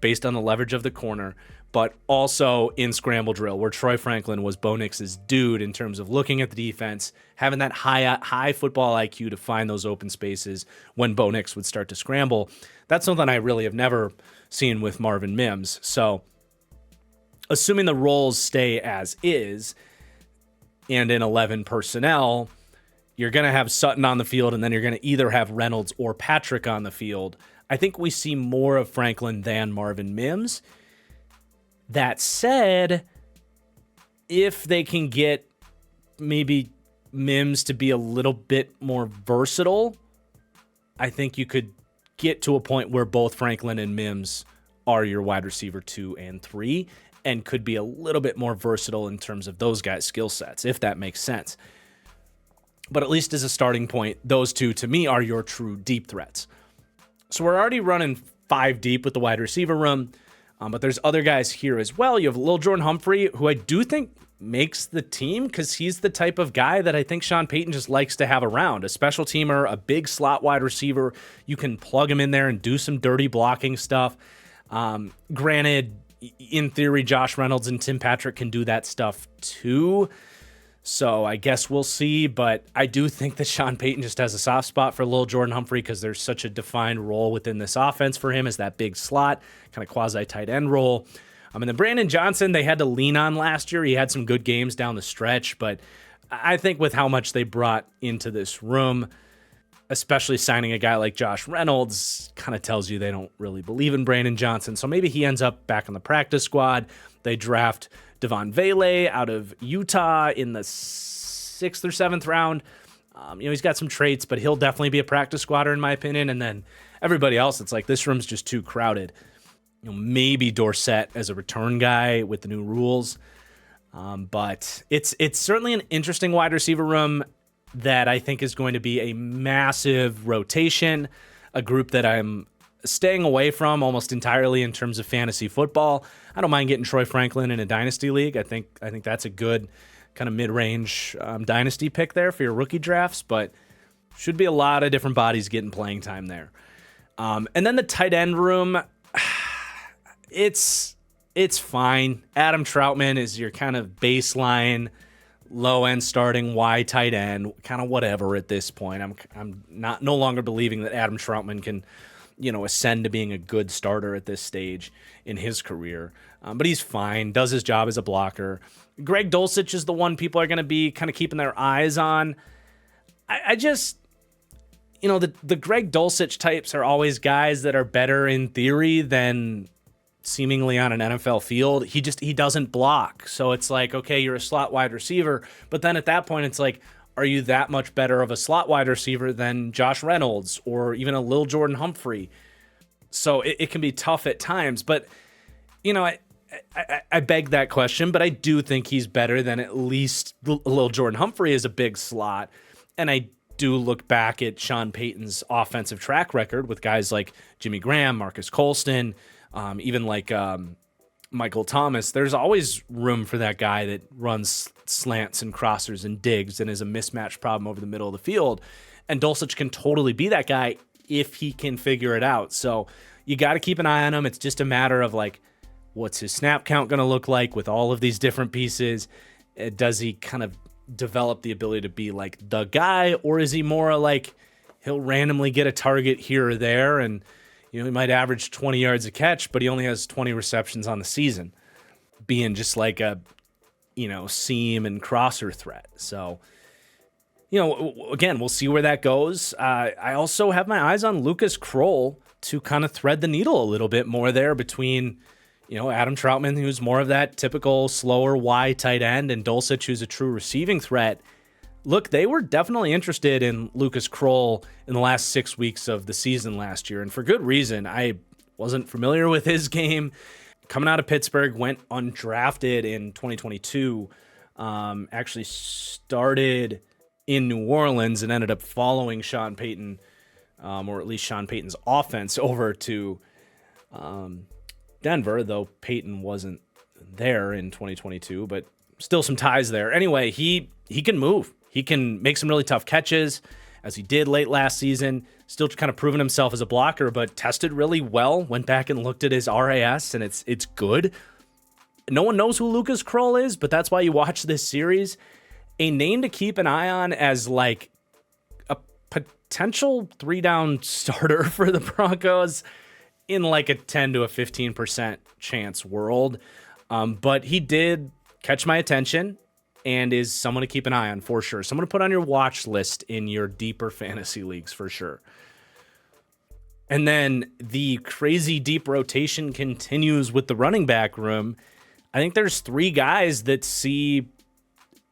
based on the leverage of the corner, but also in scramble drill, where Troy Franklin was Bo Nix's dude in terms of looking at the defense, having that high football IQ to find those open spaces when Bo Nix would start to scramble. That's something I really have never seen with Marvin Mims. So assuming the roles stay as is, and in 11 personnel, you're going to have Sutton on the field, and then you're going to either have Reynolds or Patrick on the field. I think we see more of Franklin than Marvin Mims. That said, if they can get maybe Mims to be a little bit more versatile, I think you could get to a point where both Franklin and Mims are your wide receiver 2 and 3, and could be a little bit more versatile in terms of those guys' skill sets, if that makes sense. But at least as a starting point, those two, to me, are your true deep threats. So we're already running 5 deep with the wide receiver room, but there's other guys here as well. You have Lil Jordan Humphrey, who I do think makes the team because he's the type of guy that I think Sean Payton just likes to have around. A special teamer, a big slot wide receiver. You can plug him in there and do some dirty blocking stuff. Granted, in theory, Josh Reynolds and Tim Patrick can do that stuff too. So I guess we'll see. But I do think that Sean Payton just has a soft spot for Lil Jordan Humphrey because there's such a defined role within this offense for him as that big slot, kind of quasi-tight end role. And then Brandon Johnson, they had to lean on last year. He had some good games down the stretch. But I think with how much they brought into this room, especially signing a guy like Josh Reynolds, kind of tells you they don't really believe in Brandon Johnson. So maybe he ends up back on the practice squad. They draft Devon Vele out of Utah in the 6th or 7th round. He's got some traits, but he'll definitely be a practice squatter in my opinion. And then everybody else, it's like this room's just too crowded. Maybe Dorsett as a return guy with the new rules. But it's certainly an interesting wide receiver room that I think is going to be a massive rotation, a group that I'm staying away from almost entirely in terms of fantasy football. I don't mind getting Troy Franklin in a dynasty league. I think that's a good kind of mid-range dynasty pick there for your rookie drafts, but should be a lot of different bodies getting playing time there. And then the tight end room, it's fine. Adam Troutman is your kind of baseline low end starting Y tight end, kind of whatever at this point. I'm no longer believing that Adam Troutman can, ascend to being a good starter at this stage in his career. But he's fine, does his job as a blocker. Greg Dulcich is the one people are going to be kind of keeping their eyes on. I just, the Greg Dulcich types are always guys that are better in theory than seemingly on an NFL field. He doesn't block. So it's like, okay, you're a slot wide receiver. But then at that point, it's like, are you that much better of a slot wide receiver than Josh Reynolds or even a Lil Jordan Humphrey? So it can be tough at times. But, I beg that question, but I do think he's better than at least Lil Jordan Humphrey is a big slot. And I do look back at Sean Payton's offensive track record with guys like Jimmy Graham, Marcus Colston, even like Michael Thomas. There's always room for that guy that runs slants and crossers and digs and is a mismatch problem over the middle of the field. And Dulcich can totally be that guy if he can figure it out. So you got to keep an eye on him. It's just a matter of like, what's his snap count going to look like with all of these different pieces? Does he kind of develop the ability to be like the guy, or is he more like he'll randomly get a target here or there and he might average 20 yards a catch, but he only has 20 receptions on the season, being just like a, seam and crosser threat. So, again, we'll see where that goes. I also have my eyes on Lucas Kroll to kind of thread the needle a little bit more there between, Adam Troutman, who's more of that typical slower Y tight end, and Dulcich, who's a true receiving threat. Look, they were definitely interested in Lucas Kroll in the last 6 weeks of the season last year, and for good reason. I wasn't familiar with his game. coming out of Pittsburgh, went undrafted in 2022, actually started in New Orleans and ended up following Sean Payton, or at least Sean Payton's offense, over to Denver, though Payton wasn't there in 2022, but still some ties there. Anyway, he can move. He can make some really tough catches, as he did late last season. Still kind of proving himself as a blocker, but tested really well. Went back and looked at his RAS, and it's good. No one knows who Lucas Kroll is, but that's why you watch this series. A name to keep an eye on as like a potential 3-down starter for the Broncos in like a 10 to a 15% chance world. But he did catch my attention and is someone to keep an eye on for sure. Someone to put on your watch list in your deeper fantasy leagues for sure. And then the crazy deep rotation continues with the running back room. I think there's 3 guys that see,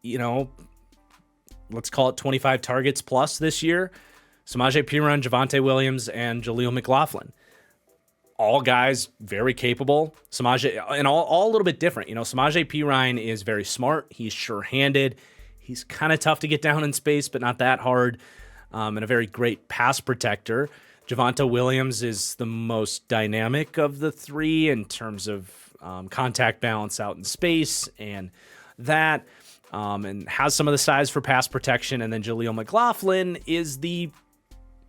let's call it 25 targets plus this year. Samaje Perine, Javonte Williams, and Jaleel McLaughlin. All guys very capable. Samaje, and all a little bit different. Samaje Perine is very smart. He's sure-handed. He's kind of tough to get down in space, but not that hard. And a very great pass protector. Javonte Williams is the most dynamic of the 3 in terms of contact balance out in space and that, and has some of the size for pass protection. And then Jaleel McLaughlin is the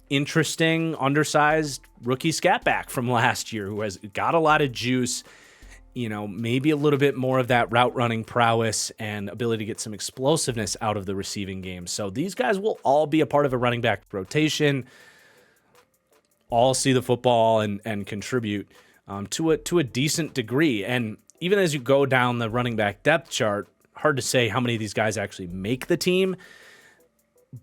interesting, undersized rookie scat back from last year who has got a lot of juice, maybe a little bit more of that route running prowess and ability to get some explosiveness out of the receiving game. So these guys will all be a part of a running back rotation, all see the football and contribute to a decent degree. And even as you go down the running back depth chart, hard to say how many of these guys actually make the team.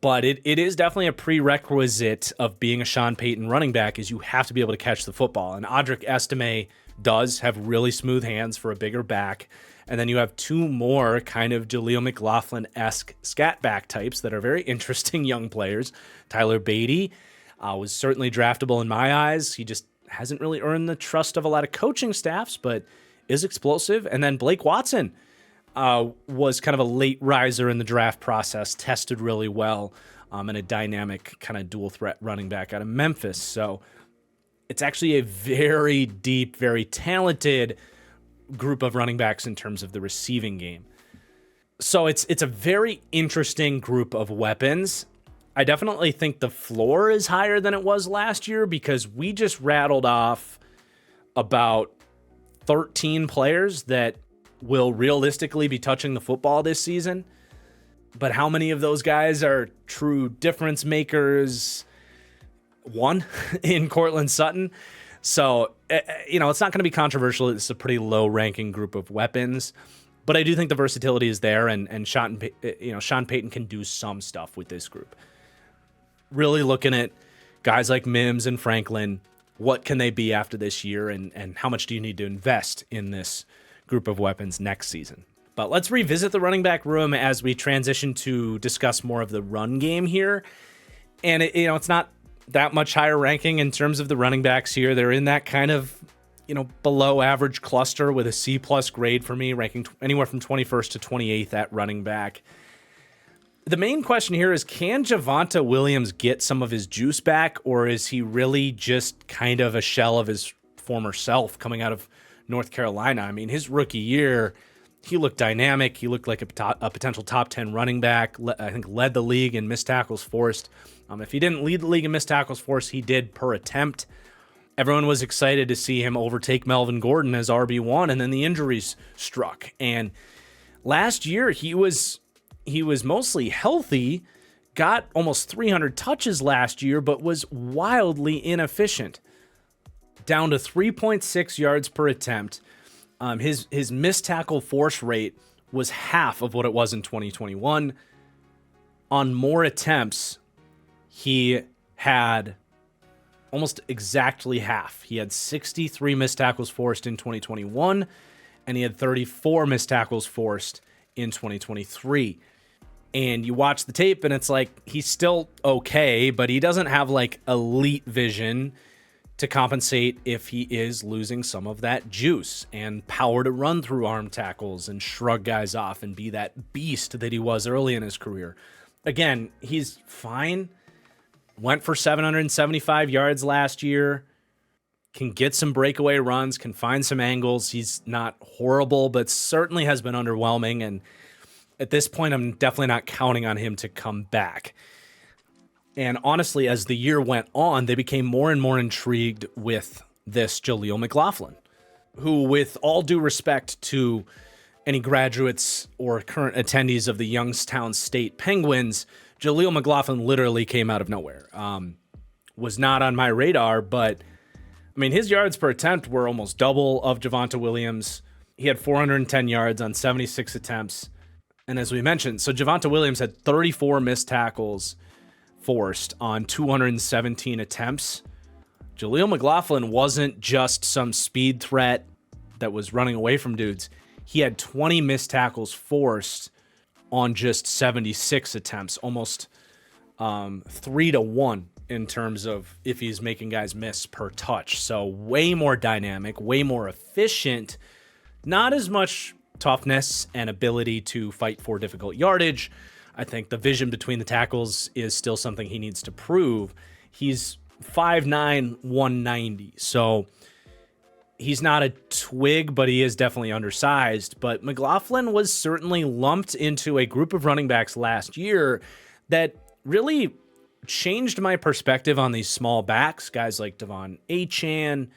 But it is definitely a prerequisite of being a Sean Payton running back is you have to be able to catch the football. And Audric Estime does have really smooth hands for a bigger back. And then you have 2 more kind of Jaleel McLaughlin-esque scat back types that are very interesting young players. Tyler Beatty was certainly draftable in my eyes. He just hasn't really earned the trust of a lot of coaching staffs, but is explosive. And then Blake Watson was kind of a late riser in the draft process, tested really well, and a dynamic kind of dual threat running back out of Memphis. So it's actually a very deep, very talented group of running backs in terms of the receiving game. So it's a very interesting group of weapons. I definitely think the floor is higher than it was last year because we just rattled off about 13 players that will realistically be touching the football this season. But how many of those guys are true difference makers? 1 in Cortland Sutton. So, it's not going to be controversial. It's a pretty low ranking group of weapons, but I do think the versatility is there, and Sean Payton can do some stuff with this group. Really looking at guys like Mims and Franklin, what can they be after this year, and how much do you need to invest in this group of weapons next season? But let's revisit the running back room as we transition to discuss more of the run game here. And it's not that much higher ranking in terms of the running backs here. They're in that kind of below average cluster with a C+ grade for me, ranking anywhere from 21st to 28th at running back. The main question here is, can Javonte Williams get some of his juice back, or is he really just kind of a shell of his former self coming out of North Carolina? I mean, his rookie year, he looked dynamic. He looked like a potential top 10 running back. I think led the league in missed tackles forced. If he didn't lead the league in missed tackles forced, he did per attempt. Everyone was excited to see him overtake Melvin Gordon as RB1, and then the injuries struck. And last year, he was mostly healthy, got almost 300 touches last year, but was wildly inefficient. Down to 3.6 yards per attempt. His missed tackle force rate was half of what it was in 2021. On more attempts, he had almost exactly half. He had 63 missed tackles forced in 2021, and he had 34 missed tackles forced in 2023. And you watch the tape, and it's like he's still okay, but he doesn't have like elite vision to compensate if he is losing some of that juice and power to run through arm tackles and shrug guys off and be that beast that he was early in his career. Again, he's fine. Went for 775 yards last year. Can get some breakaway runs, can find some angles. He's not horrible, but certainly has been underwhelming. And at this point, I'm definitely not counting on him to come back. And honestly, as the year went on, they became more and more intrigued with this Jaleel McLaughlin, who, with all due respect to any graduates or current attendees of the Youngstown State Penguins, Jaleel McLaughlin literally came out of nowhere. Was not on my radar, but I mean, his yards per attempt were almost double of Javonte Williams. He had 410 yards on 76 attempts. And as we mentioned, so Javonte Williams had 34 missed tackles forced on 217 attempts. Jaleel McLaughlin wasn't just some speed threat that was running away from dudes. He had 20 missed tackles forced on just 76 attempts, almost 3-1 in terms of if he's making guys miss per touch. So way more dynamic, way more efficient, not as much toughness and ability to fight for difficult yardage. I think the vision between the tackles is still something he needs to prove. He's 5'9", 190, so he's not a twig, but he is definitely undersized. But McLaughlin was certainly lumped into a group of running backs last year that really changed my perspective on these small backs, guys like Devon Achane,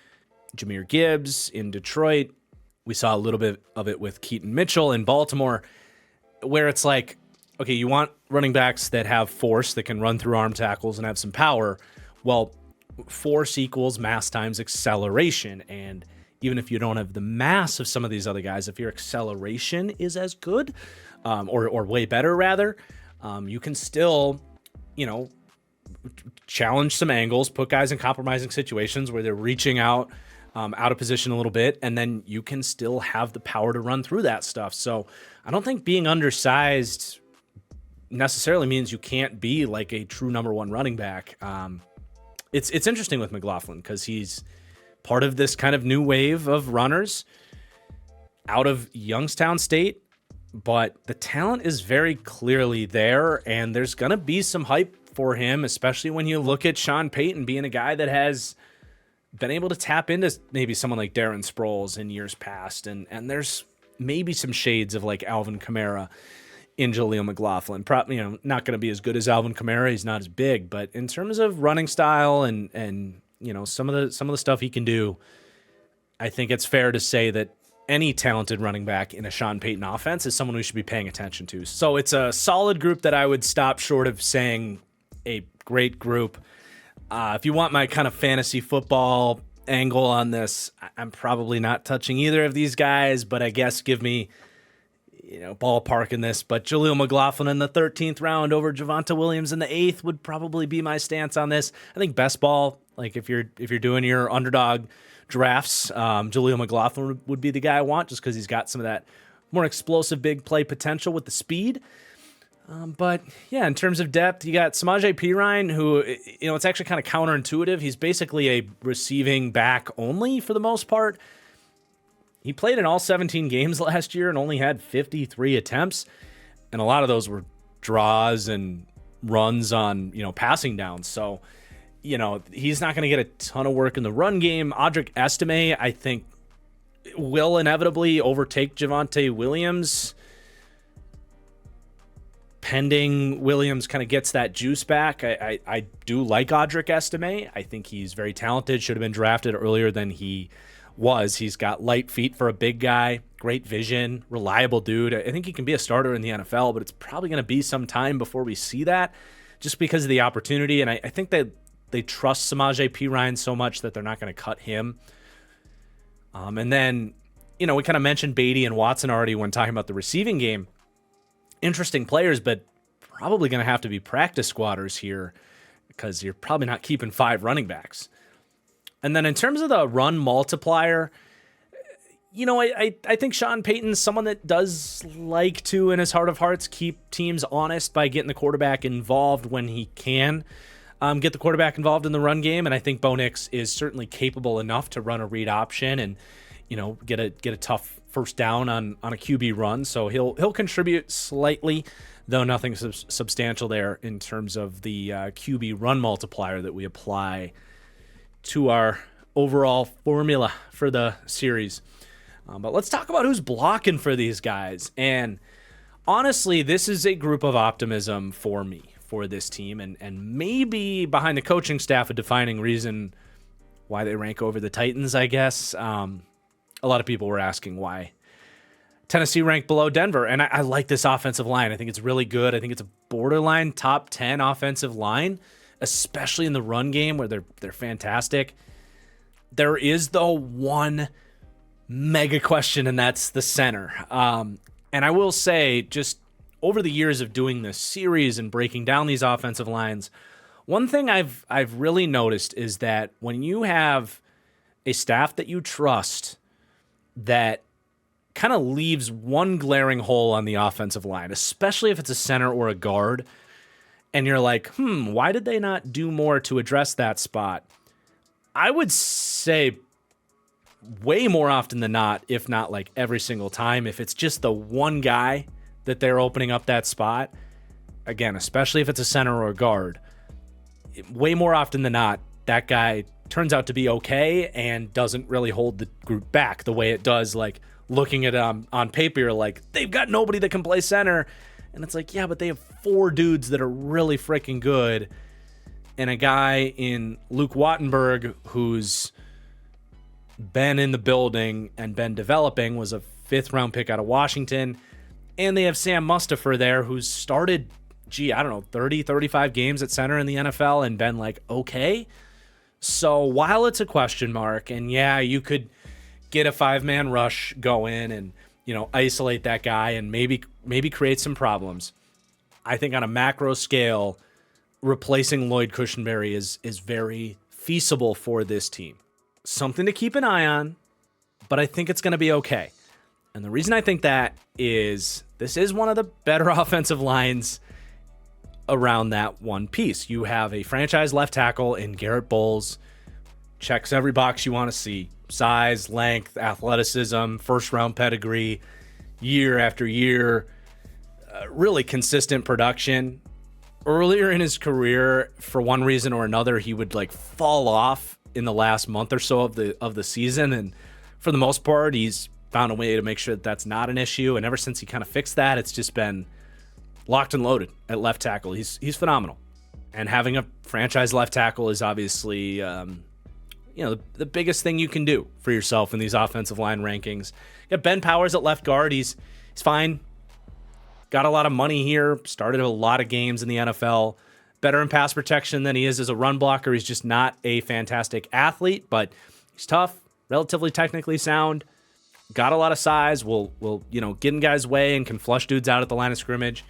Jahmyr Gibbs in Detroit. We saw a little bit of it with Keaton Mitchell in Baltimore, where it's like, okay, you want running backs that have force, that can run through arm tackles and have some power. Well, force equals mass times acceleration. And even if you don't have the mass of some of these other guys, if your acceleration is as good, or way better rather, you can still, challenge some angles, put guys in compromising situations where they're reaching out of position a little bit, and then you can still have the power to run through that stuff. So I don't think being undersized necessarily means you can't be like a true number one running back. It's interesting with McLaughlin because he's part of this kind of new wave of runners out of Youngstown State, but the talent is very clearly there, and there's going to be some hype for him, especially when you look at Sean Payton being a guy that has been able to tap into maybe someone like Darren Sproles in years past, and there's maybe some shades of like Alvin Kamara in Jaleel McLaughlin. Probably, not going to be as good as Alvin Kamara. He's not as big, but in terms of running style and some of the stuff he can do, I think it's fair to say that any talented running back in a Sean Payton offense is someone we should be paying attention to. So it's a solid group that I would stop short of saying a great group. If you want my kind of fantasy football angle on this, I'm probably not touching either of these guys, but I guess give me, ballpark in this. But Jaleel McLaughlin in the 13th round over Javonte Williams in the 8th would probably be my stance on this. I think best ball, like if you're doing your underdog drafts, Jaleel McLaughlin would be the guy I want, just because he's got some of that more explosive big play potential with the speed. But yeah, in terms of depth, you got Samaje Perine, who, it's actually kind of counterintuitive. He's basically a receiving back only for the most part. He played in all 17 games last year and only had 53 attempts. And a lot of those were draws and runs on, passing downs. So, he's not going to get a ton of work in the run game. Audric Estime, I think, will inevitably overtake Javonte Williams, pending Williams kind of gets that juice back. I do like Audric Estime. I think he's very talented, should have been drafted earlier than he was. He's got light feet for a big guy, great vision, reliable dude. I think he can be a starter in the NFL, but it's probably going to be some time before we see that just because of the opportunity. And I think that they trust Samaje Perine so much that they're not going to cut him. And then, we kind of mentioned Beatty and Watson already when talking about the receiving game. Interesting players, but probably going to have to be practice squatters here because you're probably not keeping 5 running backs. And then in terms of the run multiplier, I think Sean Payton's someone that does like to, in his heart of hearts, keep teams honest by getting the quarterback involved when he can. get the quarterback involved in the run game, and I think Bo Nix is certainly capable enough to run a read option and get a tough first down on a QB run. So he'll contribute slightly, though nothing substantial there in terms of the QB run multiplier that we apply to our overall formula for the series. But let's talk about who's blocking for these guys. And honestly, this is a group of optimism for me, for this team, and maybe behind the coaching staff a defining reason why they rank over the Titans, I guess. A lot of people were asking why Tennessee ranked below Denver, and I like this offensive line. I think it's really good. I think it's a borderline top 10 offensive line, especially in the run game where they're fantastic. There is, though, one mega question, and that's the center. And I will say, just over the years of doing this series and breaking down these offensive lines, one thing I've really noticed is that when you have a staff that you trust that kind of leaves one glaring hole on the offensive line, especially if it's a center or a guard, and you're like, why did they not do more to address that spot? I would say way more often than not, if not like every single time, if it's just the one guy that they're opening up that spot, again, especially if it's a center or a guard, way more often than not, that guy turns out to be okay and doesn't really hold the group back the way it does, like looking at it on paper, you're like, they've got nobody that can play center. And it's like, yeah, but they have 4 dudes that are really freaking good. And a guy in Luke Wattenberg, who's been in the building and been developing, was a 5th-round pick out of Washington. And they have Sam Mustipher there, who's started, 30, 35 games at center in the NFL and been like, okay. So while it's a question mark, and yeah, you could get a 5-man rush go in and, isolate that guy and maybe create some problems, I think on a macro scale, replacing Lloyd Cushenberry is very feasible for this team. Something to keep an eye on, but I think it's going to be okay. And the reason I think that is this is one of the better offensive lines around that one piece. You have a franchise left tackle in Garrett Bowles, checks every box you want to see. Size, length, athleticism, first-round pedigree, year after year, really consistent production. Earlier in his career, for one reason or another, he would fall off in the last month or so of the season, and for the most part, he's found a way to make sure that that's not an issue. And ever since he kind of fixed that, it's just been locked and loaded at left tackle. He's phenomenal, and having a franchise left tackle is obviously the biggest thing you can do for yourself in these offensive line rankings. You got Ben Powers at left guard. He's fine. Got a lot of money here. Started a lot of games in the NFL. Better in pass protection than he is as a run blocker. He's just not a fantastic athlete, but he's tough, relatively technically sound. Got a lot of size. Will get in guys' way and can flush dudes out at the line of scrimmage.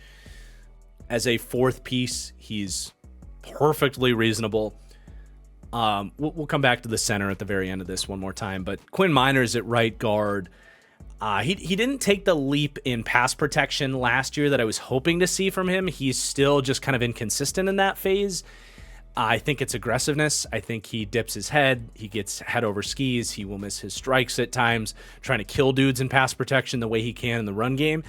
As a 4th piece, he's perfectly reasonable. We'll come back to the center at the very end of this one more time, but Quinn Miners at right guard. He didn't take the leap in pass protection last year that I was hoping to see from him. He's still just kind of inconsistent in that phase. I think it's aggressiveness. I think he dips his head. He gets head over skis. He will miss his strikes at times, trying to kill dudes in pass protection the way he can in the run game.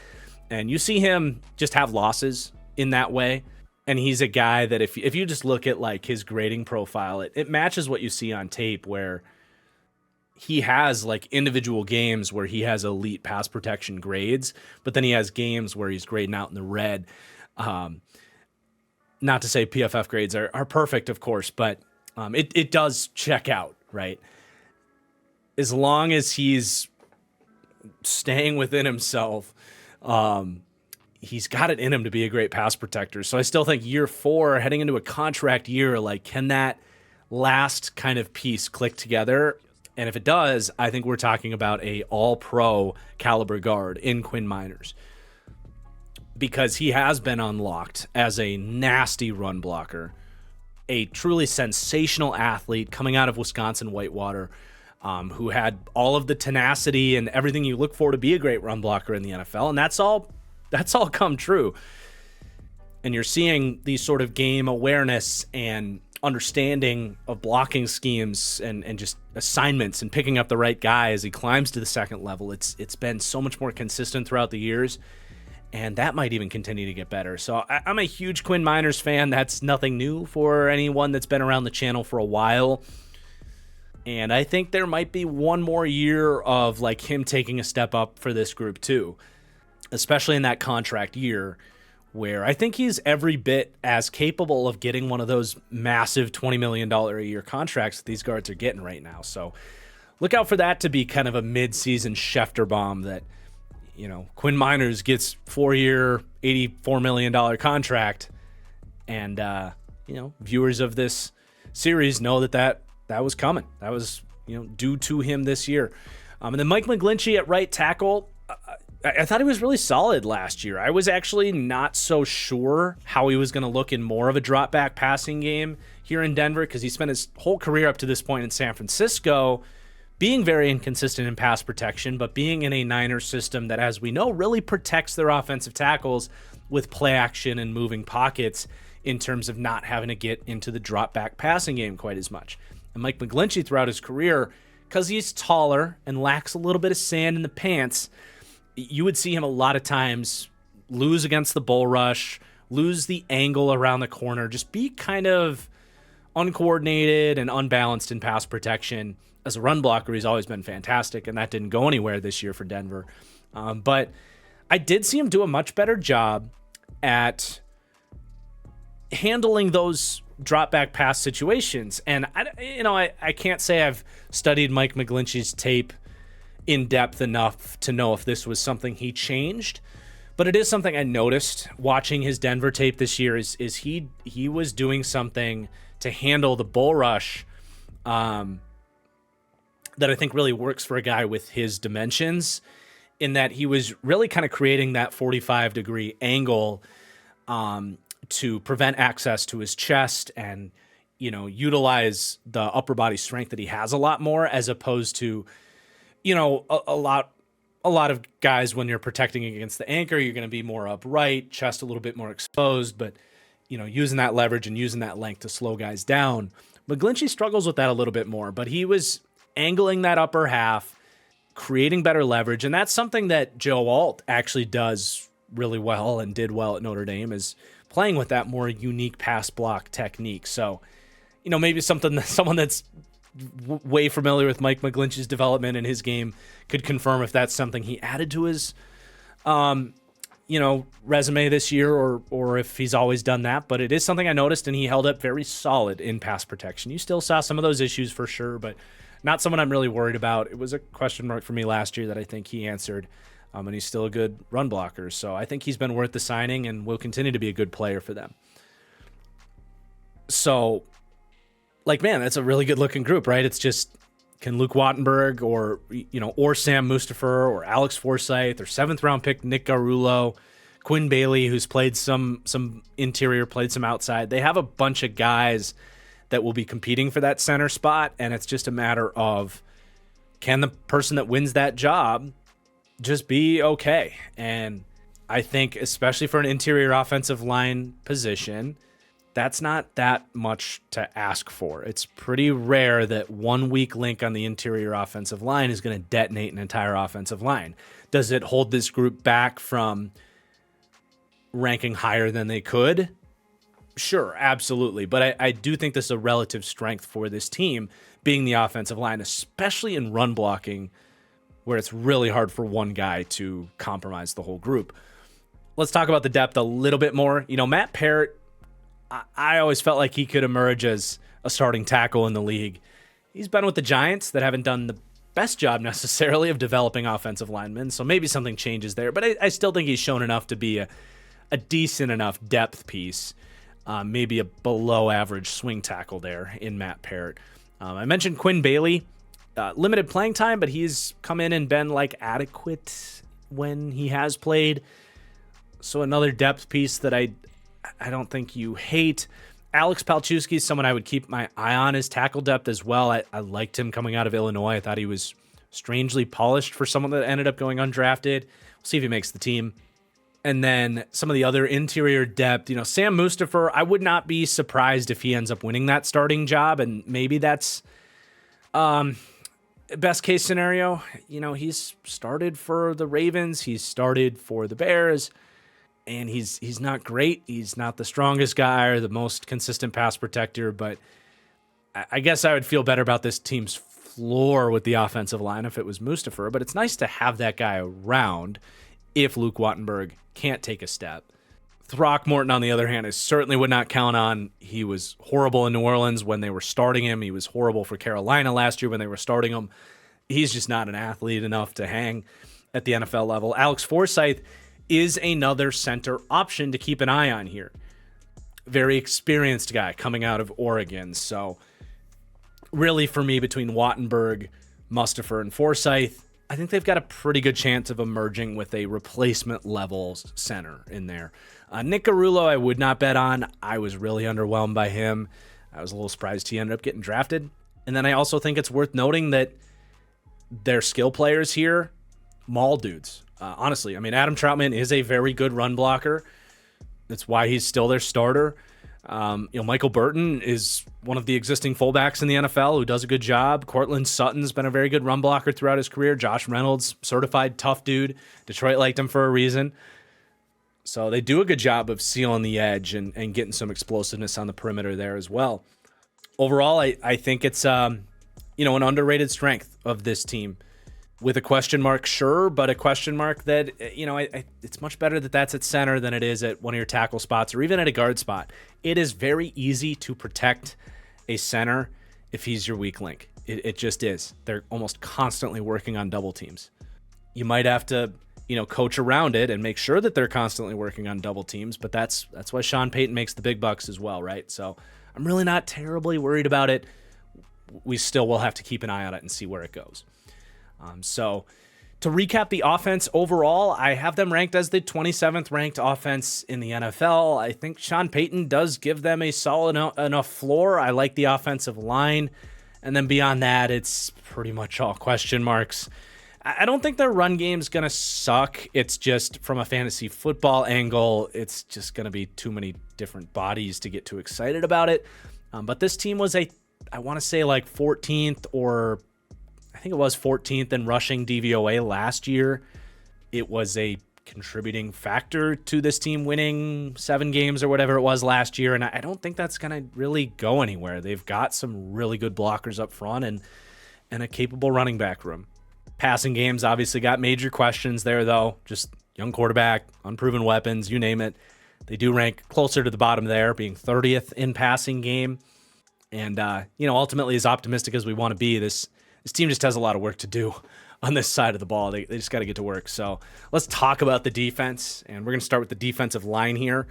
And you see him just have losses in that way. And he's a guy that if you just look at his grading profile, it matches what you see on tape, where he has individual games where he has elite pass protection grades, but then he has games where he's grading out in the red. Not to say PFF grades are perfect, of course, but it does check out, right? As long as he's staying within himself, he's got it in him to be a great pass protector. So I still think year 4, heading into a contract year, can that last kind of piece click together? And if it does, I think we're talking about a all-pro caliber guard in Quinn Miners, because he has been unlocked as a nasty run blocker, a truly sensational athlete coming out of Wisconsin Whitewater, who had all of the tenacity and everything you look for to be a great run blocker in the NFL. And that's all come true. And you're seeing these sort of game awareness and understanding of blocking schemes and just assignments and picking up the right guy as he climbs to the second level. It's been so much more consistent throughout the years, and that might even continue to get better. So I'm a huge Quinn Miners fan. That's nothing new for anyone that's been around the channel for a while. And I think there might be one more year of like him taking a step up for this group too, especially in that contract year, where I think he's every bit as capable of getting one of those massive $20 million a year contracts that these guards are getting right now. So look out for that to be kind of a mid-season Schefter bomb that, Quinn Miners gets 4-year, $84 million contract. And, viewers of this series know that was coming. That was, due to him this year. And then Mike McGlinchey at right tackle, I thought he was really solid last year. I was actually not so sure how he was going to look in more of a drop back passing game here in Denver, because he spent his whole career up to this point in San Francisco being very inconsistent in pass protection, but being in a Niners system that, as we know, really protects their offensive tackles with play action and moving pockets in terms of not having to get into the drop back passing game quite as much. And Mike McGlinchey throughout his career, because he's taller and lacks a little bit of sand in the pants, you would see him a lot of times lose against the bull rush, lose the angle around the corner, just be kind of uncoordinated and unbalanced in pass protection. As a run blocker, he's always been fantastic, and that didn't go anywhere this year for Denver. But I did see him do a much better job at handling those drop back pass situations. And I can't say I've studied Mike McGlinchey's tape in depth enough to know if this was something he changed, but it is something I noticed watching his Denver tape this year is he was doing something to handle the bull rush that I think really works for a guy with his dimensions, in that he was really kind of creating that 45-degree angle to prevent access to his chest and, utilize the upper body strength that he has a lot more, as opposed to, a lot of guys, when you're protecting against the anchor, you're going to be more upright, chest a little bit more exposed, but, using that leverage and using that length to slow guys down. McGlinchey struggles with that a little bit more, but he was angling that upper half, creating better leverage, and that's something that Joe Alt actually does really well and did well at Notre Dame, is playing with that more unique pass block technique. So, maybe something that someone that's way familiar with Mike McGlinchey's development in his game could confirm if that's something he added to his, resume this year, or if he's always done that. But it is something I noticed, and he held up very solid in pass protection. You still saw some of those issues for sure, but not someone I'm really worried about. It was a question mark for me last year that I think he answered, and he's still a good run blocker. So I think he's been worth the signing and will continue to be a good player for them. So, man, that's a really good looking group, right? It's just, can Luke Wattenberg or Sam Mustipher or Alex Forsythe or 7th round pick Nick Garullo, Quinn Bailey, who's played some interior, played some outside. They have a bunch of guys that will be competing for that center spot, and it's just a matter of, can the person that wins that job just be okay? And I think, especially for an interior offensive line position, that's not that much to ask for. It's pretty rare that one weak link on the interior offensive line is going to detonate an entire offensive line. Does it hold this group back from ranking higher than they could? Sure, absolutely. But I do think this is a relative strength for this team, being the offensive line, especially in run blocking, where it's really hard for one guy to compromise the whole group. Let's talk about the depth a little bit more. Matt Parrott, I always felt like he could emerge as a starting tackle in the league. He's been with the Giants that haven't done the best job necessarily of developing offensive linemen, so maybe something changes there. But I still think he's shown enough to be a decent enough depth piece, maybe a below average swing tackle there in Matt Parrott. I mentioned Quinn Bailey, limited playing time, but he's come in and been adequate when he has played. So another depth piece that I don't think you hate. Alex Palczewski is someone I would keep my eye on his tackle depth as well. I liked him coming out of Illinois. I thought he was strangely polished for someone that ended up going undrafted. We'll see if he makes the team. And then some of the other interior depth, Sam Mustipher, I would not be surprised if he ends up winning that starting job. And maybe that's best case scenario. He's started for the Ravens. He's started for the Bears. And he's not great. He's not the strongest guy or the most consistent pass protector. But I guess I would feel better about this team's floor with the offensive line if it was Mustipher. But it's nice to have that guy around if Luke Wattenberg can't take a step. Throckmorton, on the other hand, I certainly would not count on. He was horrible in New Orleans when they were starting him. He was horrible for Carolina last year when they were starting him. He's just not an athlete enough to hang at the NFL level. Alex Forsythe is another center option to keep an eye on here. Very experienced guy coming out of Oregon. So really for me, between Wattenberg, Mustipher, and Forsythe, I think they've got a pretty good chance of emerging with a replacement level center in there. Nick Garullo, I would not bet on. I was really underwhelmed by him. I was a little surprised he ended up getting drafted. And then I also think it's worth noting that their skill players here, maul dudes. Honestly, Adam Troutman is a very good run blocker. That's why he's still their starter. Michael Burton is one of the existing fullbacks in the NFL who does a good job. Cortland Sutton's been a very good run blocker throughout his career. Josh Reynolds, certified tough dude. Detroit liked him for a reason. So they do a good job of sealing the edge and getting some explosiveness on the perimeter there as well. Overall, I think it's an underrated strength of this team. With a question mark, sure, but a question mark that, it's much better that that's at center than it is at one of your tackle spots or even at a guard spot. It is very easy to protect a center if he's your weak link. It just is. They're almost constantly working on double teams. You might have to, coach around it and make sure that they're constantly working on double teams, but that's why Sean Payton makes the big bucks as well, right? So I'm really not terribly worried about it. We still will have to keep an eye on it and see where it goes. So to recap the offense overall, I have them ranked as the 27th ranked offense in the NFL. I think Sean Payton does give them a solid enough floor. I like the offensive line. And then beyond that, it's pretty much all question marks. I don't think their run game's going to suck. It's just from a fantasy football angle, it's just going to be too many different bodies to get too excited about it. But this team was I want to say 14th or I think it was 14th in rushing DVOA last year. It was a contributing factor to this team winning 7 games or whatever it was last year, and I don't think that's going to really go anywhere. They've got some really good blockers up front and a capable running back room. Passing games obviously got major questions there, though. Just young quarterback, unproven weapons, you name it. They do rank closer to the bottom there, being 30th in passing game. And, ultimately, as optimistic as we want to be, this team just has a lot of work to do on this side of the ball. They just got to get to work. So let's talk about the defense, and we're going to start with the defensive line here.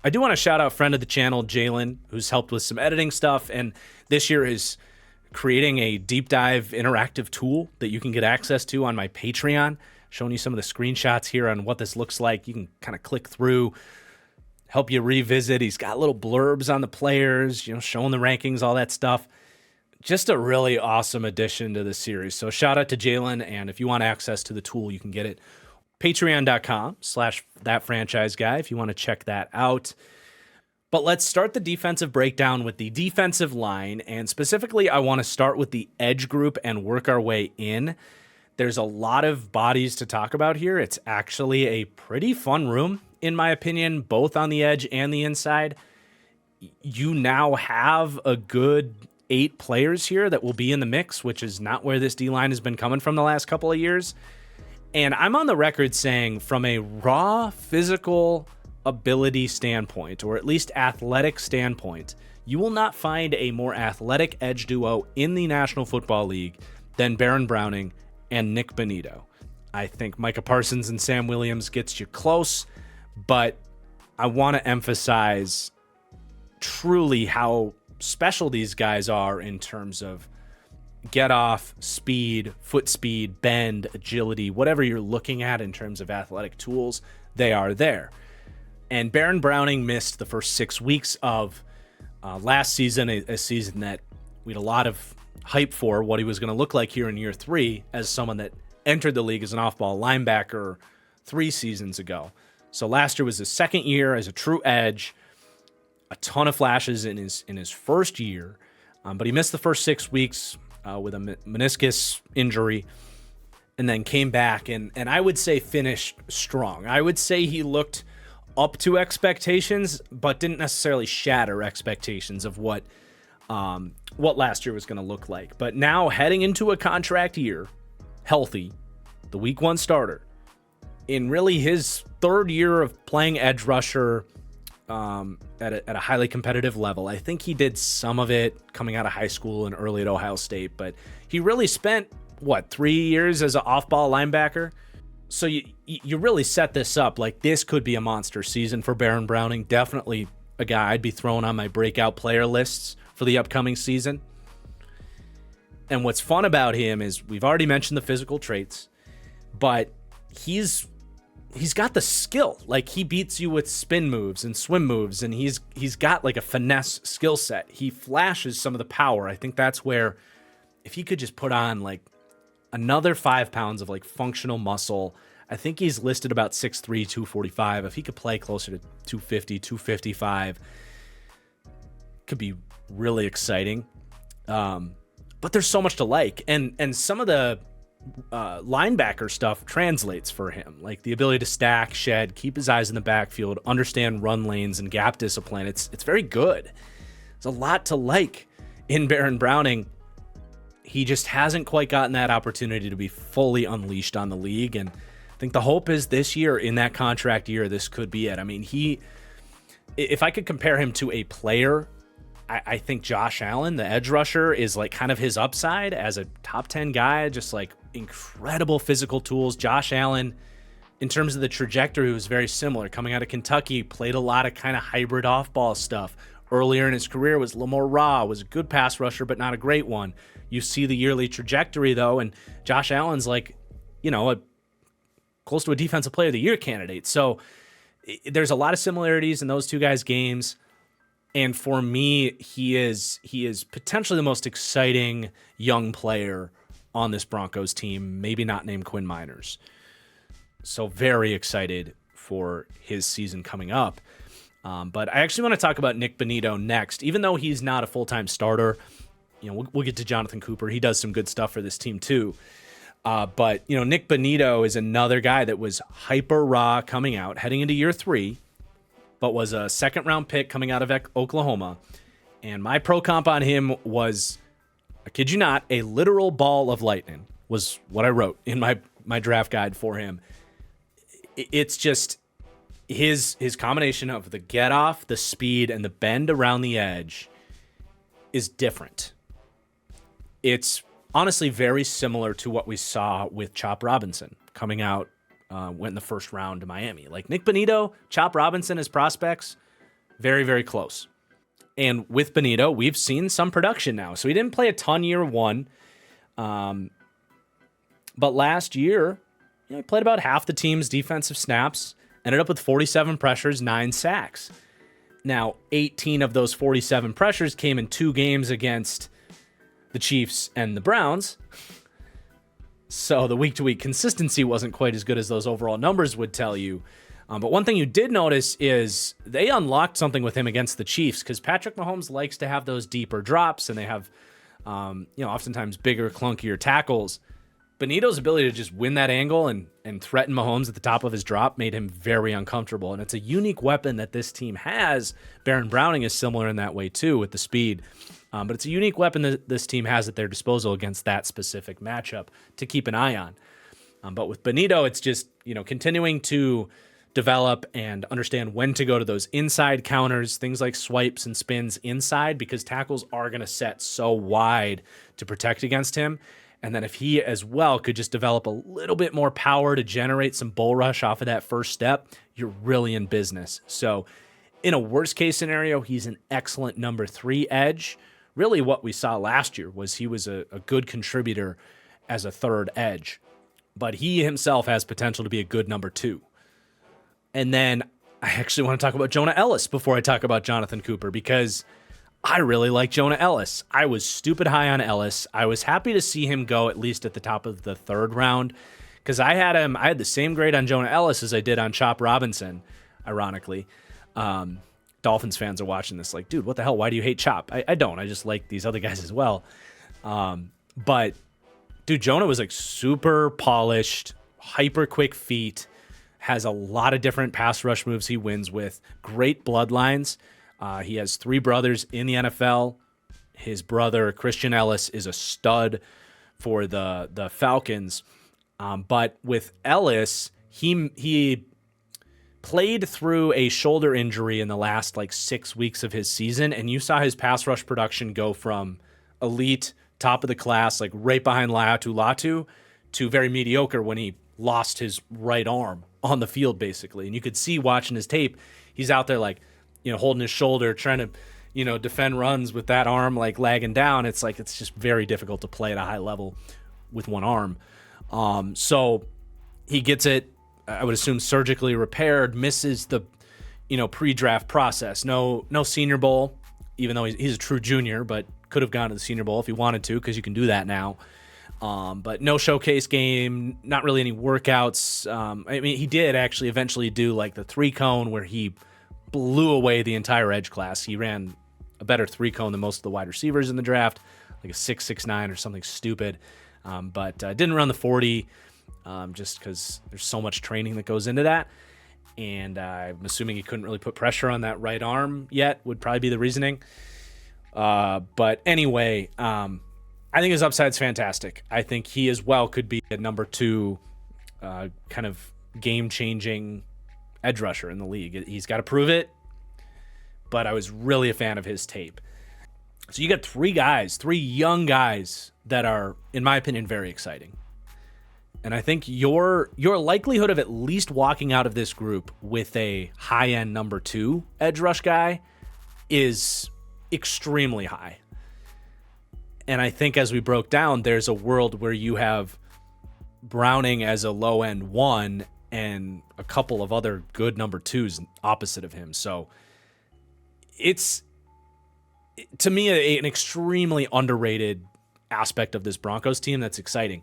I do want to shout out friend of the channel, Jalen, who's helped with some editing stuff, and this year is creating a deep dive interactive tool that you can get access to on my Patreon, showing you some of the screenshots here on what this looks like. You can kind of click through, help you revisit. He's got little blurbs on the players, showing the rankings, all that stuff. Just a really awesome addition to the series. So shout out to Jalen, and if you want access to the tool, you can get it patreon.com/thatfranchiseguy if you want to check that out. But let's start the defensive breakdown with the defensive line, and specifically I want to start with the edge group and work our way in. There's a lot of bodies to talk about here. It's actually a pretty fun room, in my opinion, both on the edge and the inside. You now have a good 8 players here that will be in the mix, which is not where this D-line has been coming from the last couple of years. And I'm on the record saying, from a raw physical ability standpoint, or at least athletic standpoint, you will not find a more athletic edge duo in the National Football League than Baron Browning and Nick Bonito. I think Micah Parsons and Sam Williams gets you close, but I want to emphasize truly how special these guys are in terms of get off, speed, foot speed, bend, agility, whatever you're looking at in terms of athletic tools, they are there. And Baron Browning missed the first 6 weeks of last season, a season that we had a lot of hype for what he was going to look like here in year 3 as someone that entered the league as an off-ball linebacker 3 seasons ago. So last year was his second year as a true edge. A ton of flashes in his first year, but he missed the first 6 weeks with a meniscus injury, and then came back and I would say finished strong. I would say he looked up to expectations, but didn't necessarily shatter expectations of what last year was going to look like. But now heading into a contract year, healthy, the week 1 starter, in really his third year of playing edge rusher at a highly competitive level. I think he did some of it coming out of high school and early at Ohio State, but he really spent, 3 years as an off-ball linebacker? So you really set this up like this could be a monster season for Baron Browning. Definitely a guy I'd be throwing on my breakout player lists for the upcoming season. And what's fun about him is we've already mentioned the physical traits, but he's got the skill. Like, he beats you with spin moves and swim moves, and he's got like a finesse skill set. He flashes some of the power. I think that's where, if he could just put on like another 5 pounds of like functional muscle, I think he's listed about 6'3", 245. If he could play closer to 250, 255, could be really exciting. But there's so much to like, and some of the linebacker stuff translates for him, like the ability to stack, shed, keep his eyes in the backfield, understand run lanes and gap discipline. It's very good. There's a lot to like in Baron Browning. He just hasn't quite gotten that opportunity to be fully unleashed on the league, and I think the hope is this year, in that contract year, this could be it. I mean, if I could compare him to a player, I think Josh Allen, the edge rusher, is like kind of his upside as a top 10 guy, just like incredible physical tools. Josh Allen, in terms of the trajectory, was very similar. Coming out of Kentucky, played a lot of kind of hybrid off-ball stuff. Earlier in his career was a little more raw, was a good pass rusher, but not a great one. You see the yearly trajectory, though, and Josh Allen's like, close to a defensive player of the year candidate. So there's a lot of similarities in those two guys' games. And for me, he is potentially the most exciting young player on this Broncos team, maybe not named Quinn Miners. So very excited for his season coming up. But I actually want to talk about Nick Bonitto next. Even though he's not a full-time starter, we'll get to Jonathan Cooper. He does some good stuff for this team too. But Nick Bonitto is another guy that was hyper raw coming out, heading into year 3, but was a second-round pick coming out of Oklahoma. And my pro comp on him was, I kid you not, a literal ball of lightning was what I wrote in my draft guide for him. It's just his combination of the get off, the speed, and the bend around the edge is different. It's honestly very similar to what we saw with Chop Robinson coming out, went in the first round to Miami. Like Nick Bonitto, Chop Robinson as prospects, very, very close. And with Bonitto, we've seen some production now. So he didn't play a ton year 1. But last year, he played about half the team's defensive snaps, ended up with 47 pressures, 9 sacks. Now, 18 of those 47 pressures came in 2 games against the Chiefs and the Browns. So the week-to-week consistency wasn't quite as good as those overall numbers would tell you. But one thing you did notice is they unlocked something with him against the Chiefs, because Patrick Mahomes likes to have those deeper drops, and they have, oftentimes bigger, clunkier tackles. Bonitto's ability to just win that angle and threaten Mahomes at the top of his drop made him very uncomfortable. And it's a unique weapon that this team has. Baron Browning is similar in that way too, with the speed. But it's a unique weapon that this team has at their disposal against that specific matchup to keep an eye on. But with Bonitto, it's just, continuing to develop and understand when to go to those inside counters, things like swipes and spins inside, because tackles are going to set so wide to protect against him. And then if he as well could just develop a little bit more power to generate some bull rush off of that first step, you're really in business. So in a worst case scenario, he's an excellent number 3 edge. Really what we saw last year was he was a good contributor as a third edge, but he himself has potential to be a good number 2. And then I actually want to talk about Jonah Ellis before I talk about Jonathan Cooper, because I really like Jonah Ellis. I was stupid high on Ellis. I was happy to see him go at least at the top of the 3rd round, because I had the same grade on Jonah Ellis as I did on Chop Robinson, ironically. Dolphins fans are watching this like, dude, what the hell? Why do you hate Chop? I don't. I just like these other guys as well. But, dude, Jonah was like super polished, hyper quick feet, has a lot of different pass rush moves he wins with, great bloodlines. He has 3 brothers in the NFL. His brother, Christian Ellis, is a stud for the Falcons. But with Ellis, he played through a shoulder injury in the last 6 weeks of his season, and you saw his pass rush production go from elite, top of the class, right behind Latu, to very mediocre when he lost his right arm on the field, basically. And you could see watching his tape, he's out there holding his shoulder, trying to defend runs with that arm lagging down. It's just very difficult to play at a high level with one arm. So he gets it, I would assume, surgically repaired, misses the, pre-draft process. No Senior Bowl, even though he's a true junior, but could have gone to the Senior Bowl if he wanted to, because you can do that now. But no showcase game, not really any workouts. He did actually eventually do the 3-cone where he blew away the entire edge class. He ran a better 3-cone than most of the wide receivers in the draft, like a 6.69 or something stupid. But didn't run the 40. Just because there's so much training that goes into that. And I'm assuming he couldn't really put pressure on that right arm yet, would probably be the reasoning. But anyway, I think his upside's fantastic. I think he as well could be a number 2 kind of game-changing edge rusher in the league. He's got to prove it, but I was really a fan of his tape. So you got 3 young guys that are, in my opinion, very exciting. And I think your likelihood of at least walking out of this group with a high-end number 2 edge rush guy is extremely high. And I think as we broke down, there's a world where you have Browning as a low-end 1 and a couple of other good number 2s opposite of him. So it's, to me, an extremely underrated aspect of this Broncos team that's exciting.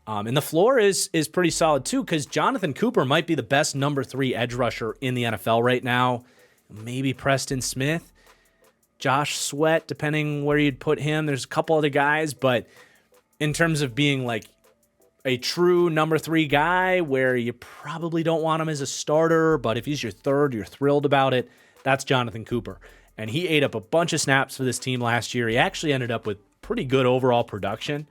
And the floor is pretty solid, too, because Jonathan Cooper might be the best number 3 edge rusher in the NFL right now. Maybe Preston Smith, Josh Sweat, depending where you'd put him. There's a couple other guys, but in terms of being a true number 3 guy where you probably don't want him as a starter, but if he's your 3rd, you're thrilled about it, that's Jonathan Cooper. And he ate up a bunch of snaps for this team last year. He actually ended up with pretty good overall production.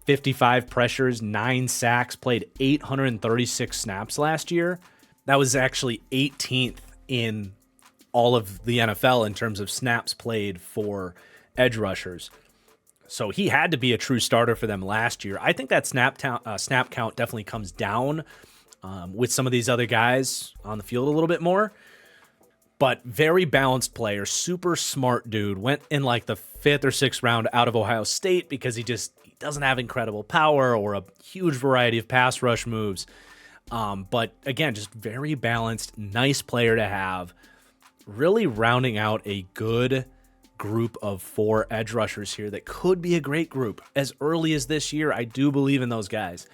55 pressures, 9 sacks, played 836 snaps last year. That was actually 18th in all of the NFL in terms of snaps played for edge rushers. So he had to be a true starter for them last year. I think that snap count definitely comes down with some of these other guys on the field a little bit more. But very balanced player, super smart dude. Went in the 5th or 6th round out of Ohio State because he doesn't have incredible power or a huge variety of pass rush moves. But again, just very balanced, nice player to have. Really rounding out a good group of 4 edge rushers here that could be a great group as early as this year. I do believe in those guys.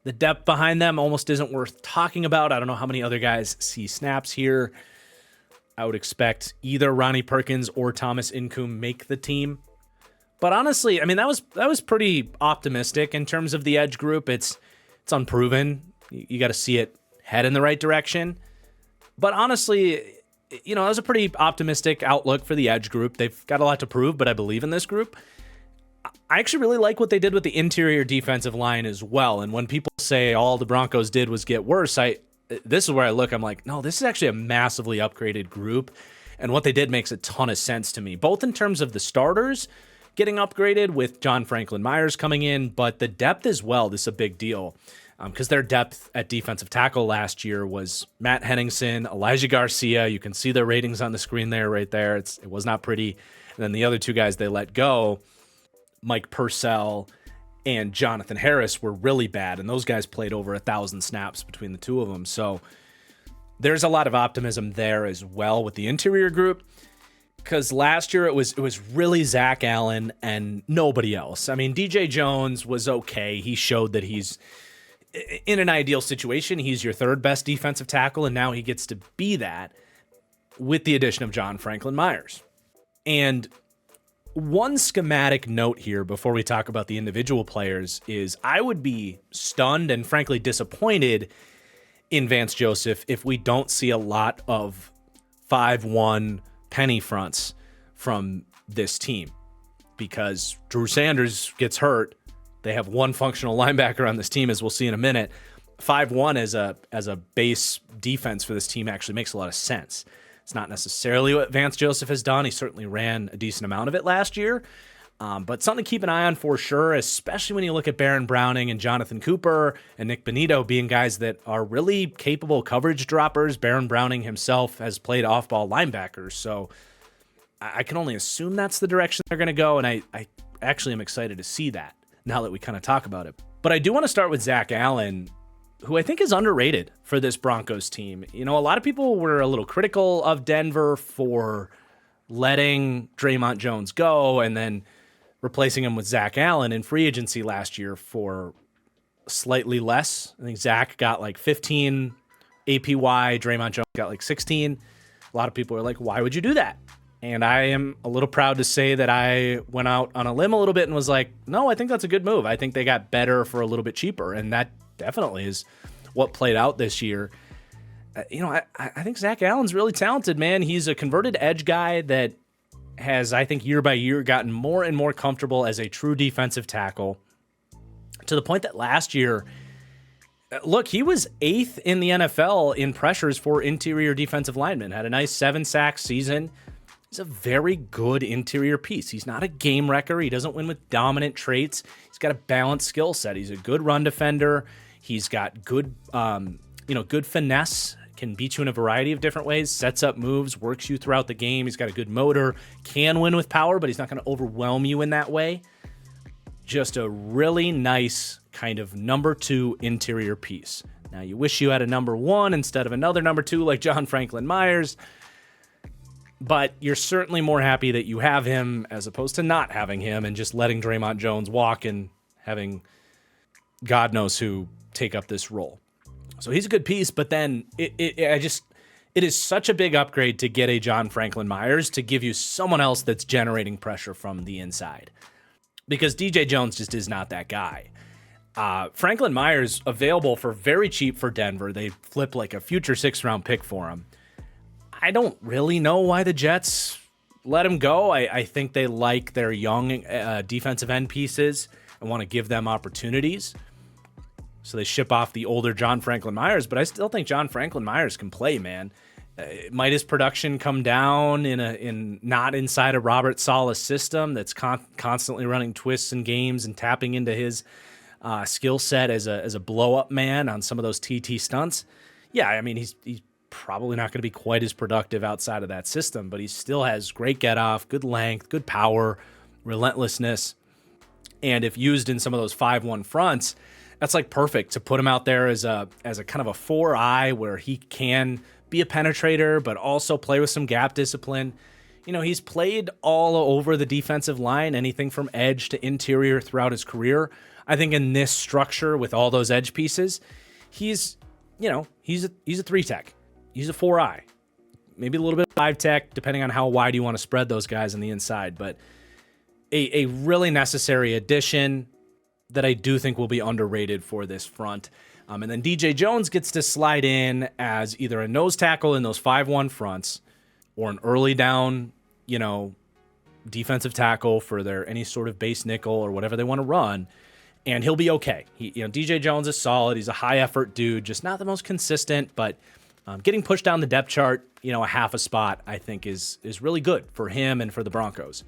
The depth behind them almost isn't worth talking about. I don't know how many other guys see snaps here. I would expect either Ronnie Perkins or Thomas Incoom make the team. But honestly, that was pretty optimistic in terms of the edge group. It's unproven. You got to see it head in the right direction. But honestly, that was a pretty optimistic outlook for the edge group. They've got a lot to prove, but I believe in this group. I actually really like what they did with the interior defensive line as well. And when people say all the Broncos did was get worse, this is where I look. I'm like, no, this is actually a massively upgraded group. And what they did makes a ton of sense to me, both in terms of the starters getting upgraded with John Franklin Myers coming in, but the depth as well. This is a big deal because their depth at defensive tackle last year was Matt Henningsen, Elijah Garcia. You can see their ratings on the screen there, right there. It was not pretty. And then the other 2 guys they let go, Mike Purcell and Jonathan Harris, were really bad, and those guys played over 1,000 snaps between the 2 of them. So there's a lot of optimism there as well with the interior group, because last year it was really Zach Allen and nobody else. DJ Jones was okay. He showed that he's in an ideal situation, he's your third best defensive tackle, and now he gets to be that with the addition of John Franklin Myers. And one schematic note here before we talk about the individual players is I would be stunned and frankly disappointed in Vance Joseph if we don't see a lot of 5-1 penny fronts from this team, because Drew Sanders gets hurt. They have one functional linebacker on this team, as we'll see in a minute. 5-1 as a base defense for this team actually makes a lot of sense. It's not necessarily what Vance Joseph has done. He certainly ran a decent amount of it last year, but something to keep an eye on for sure, especially when you look at Baron Browning and Jonathan Cooper and Nick Bonito being guys that are really capable coverage droppers. Baron Browning himself has played off-ball linebackers, so I can only assume that's the direction they're going to go, and I actually am excited to see that now that we kind of talk about it. But I do want to start with Zach Allen, who I think is underrated for this Broncos team. You know, a lot of people were a little critical of Denver for letting Draymond Jones go and then replacing him with Zach Allen in free agency last year for slightly less. I think Zach got like 15 APY, Draymond Jones got like 16. A lot of people are like, why would you do that? And I am a little proud to say that I went out on a limb a little bit and was like, no, I think that's a good move. I think they got better for a little bit cheaper, and that definitely is what played out this year. I think Zach Allen's really talented, man. He's a converted edge guy that has, I think, year by year gotten more and more comfortable as a true defensive tackle, to the point that last year, look, he was 8th in the NFL in pressures for interior defensive linemen. Had a nice 7-sack season. He's a very good interior piece. He's not a game wrecker. He doesn't win with dominant traits. He's got a balanced skill set. He's a good run defender. He's got good, good finesse. Can beat you in a variety of different ways. Sets up moves, works you throughout the game. He's got a good motor. Can win with power, but he's not going to overwhelm you in that way. Just a really nice kind of number 2 interior piece. Now, you wish you had a number 1 instead of another number 2 like John Franklin Myers, but you're certainly more happy that you have him as opposed to not having him and just letting Draymond Jones walk and having God knows who take up this role. So he's a good piece, but then it is such a big upgrade to get a John Franklin Myers to give you someone else that's generating pressure from the inside, because DJ Jones just is not that guy. Franklin Myers available for very cheap for Denver. They flipped like a future 6th-round pick for him. I don't really know why the Jets let him go. I think they like their young defensive end pieces and want to give them opportunities. So they ship off the older John Franklin Myers, but I still think John Franklin Myers can play, man. Might his production come down in not inside a Robert Saleh system that's constantly running twists and games and tapping into his skill set as a blow-up man on some of those TT stunts? Yeah, I mean, he's probably not going to be quite as productive outside of that system, but he still has great get-off, good length, good power, relentlessness, and if used in some of those 5-1 fronts, that's like perfect to put him out there as a kind of a 4-eye where he can be a penetrator, but also play with some gap discipline. You know, he's played all over the defensive line, anything from edge to interior throughout his career. I think in this structure with all those edge pieces, he's a 3-tech. He's a 4-eye. Maybe a little bit of 5-tech, depending on how wide you want to spread those guys on the inside. But a really necessary addition that I do think will be underrated for this front. And then DJ Jones gets to slide in as either a nose tackle in those 5-1 fronts or an early down, defensive tackle for their any sort of base nickel or whatever they want to run. And he'll be okay. DJ Jones is solid. He's a high effort dude, just not the most consistent, but getting pushed down the depth chart, a half a spot, I think is really good for him and for the Broncos.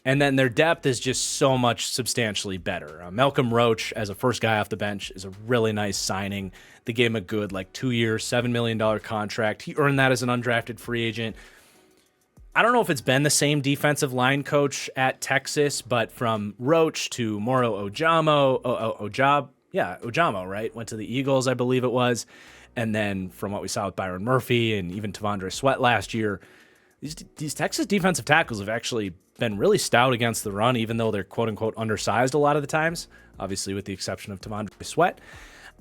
And then their depth is just so much substantially better. Malcolm Roach, as a first guy off the bench, is a really nice signing. They gave him a good 2-year, $7 million contract. He earned that as an undrafted free agent. I don't know if it's been the same defensive line coach at Texas, but from Roach to Moro Ojamo, right? Went to the Eagles, I believe it was. And then from what we saw with Byron Murphy and even Tavondre Sweat last year, these Texas defensive tackles have actually been really stout against the run, even though they're quote-unquote undersized a lot of the times, obviously with the exception of Tavondre Sweat.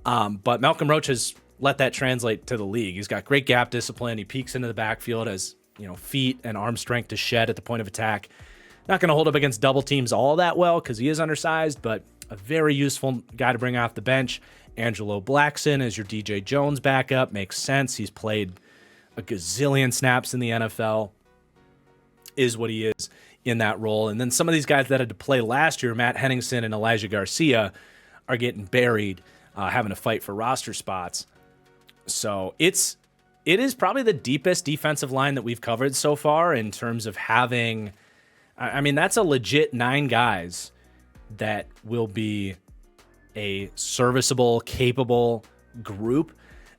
But Malcolm Roach has let that translate to the league. He's got great gap discipline. He peeks into the backfield, has feet and arm strength to shed at the point of attack. Not going to hold up against double teams all that well because he is undersized, but a very useful guy to bring off the bench. Angelo Blackson as your DJ Jones backup makes sense. He's played a gazillion snaps in the NFL, is what he is in that role. And then some of these guys that had to play last year, Matt Henningsen and Elijah Garcia, are getting buried, having to fight for roster spots. So it is probably the deepest defensive line that we've covered so far in terms of having, I mean, that's a legit 9 guys that will be a serviceable, capable group,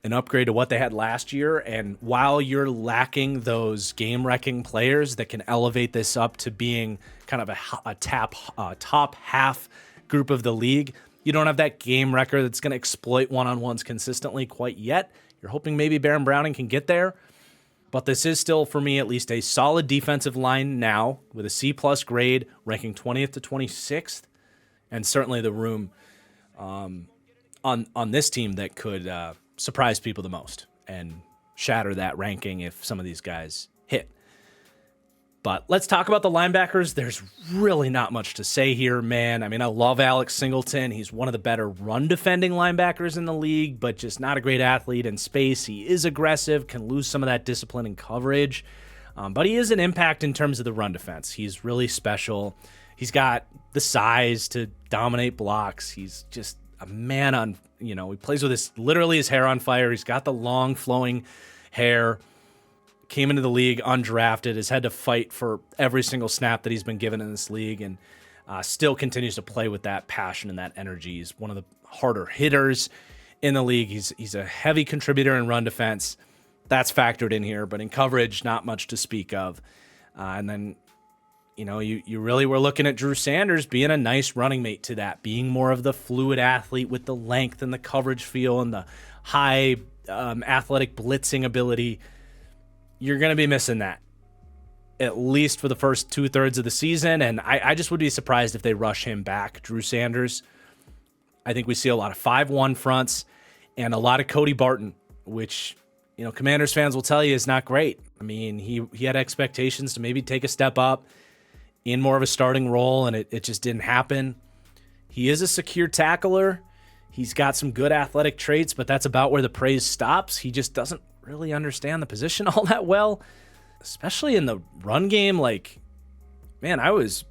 an upgrade to what they had last year. And while you're lacking those game-wrecking players that can elevate this up to being kind of a top half group of the league, you don't have that game wrecker that's going to exploit one-on-ones consistently quite yet. You're hoping maybe Baron Browning can get there. But this is still, for me at least, a solid defensive line now with a C-plus grade, ranking 20th to 26th, and certainly the room on this team that could surprise people the most and shatter that ranking if some of these guys hit. But let's talk about the linebackers. There's really not much to say here, man. I mean, I love Alex Singleton. He's one of the better run-defending linebackers in the league, but just not a great athlete in space. He is aggressive, can lose some of that discipline and coverage, but he is an impact in terms of the run defense. He's really special. He's got the size to dominate blocks. He's just a man on, he plays with his hair on fire. He's got the long flowing hair. Came into the league undrafted, has had to fight for every single snap that he's been given in this league, and still continues to play with that passion and that energy. He's one of the harder hitters in the league. He's a heavy contributor in run defense. That's factored in here, but in coverage, not much to speak of. And then, you really were looking at Drew Sanders being a nice running mate to that, being more of the fluid athlete with the length and the coverage feel and the high athletic blitzing ability. You're going to be missing that, at least for the first 2/3 of the season, and I just would be surprised if they rush him back, Drew Sanders. I think we see a lot of 5-1 fronts and a lot of Cody Barton, which, Commanders fans will tell you is not great. I mean, he had expectations to maybe take a step up in more of a starting role, and it just didn't happen. He is a secure tackler. He's got some good athletic traits, but that's about where the praise stops. He just doesn't really understand the position all that well, especially in the run game. Like, man, I was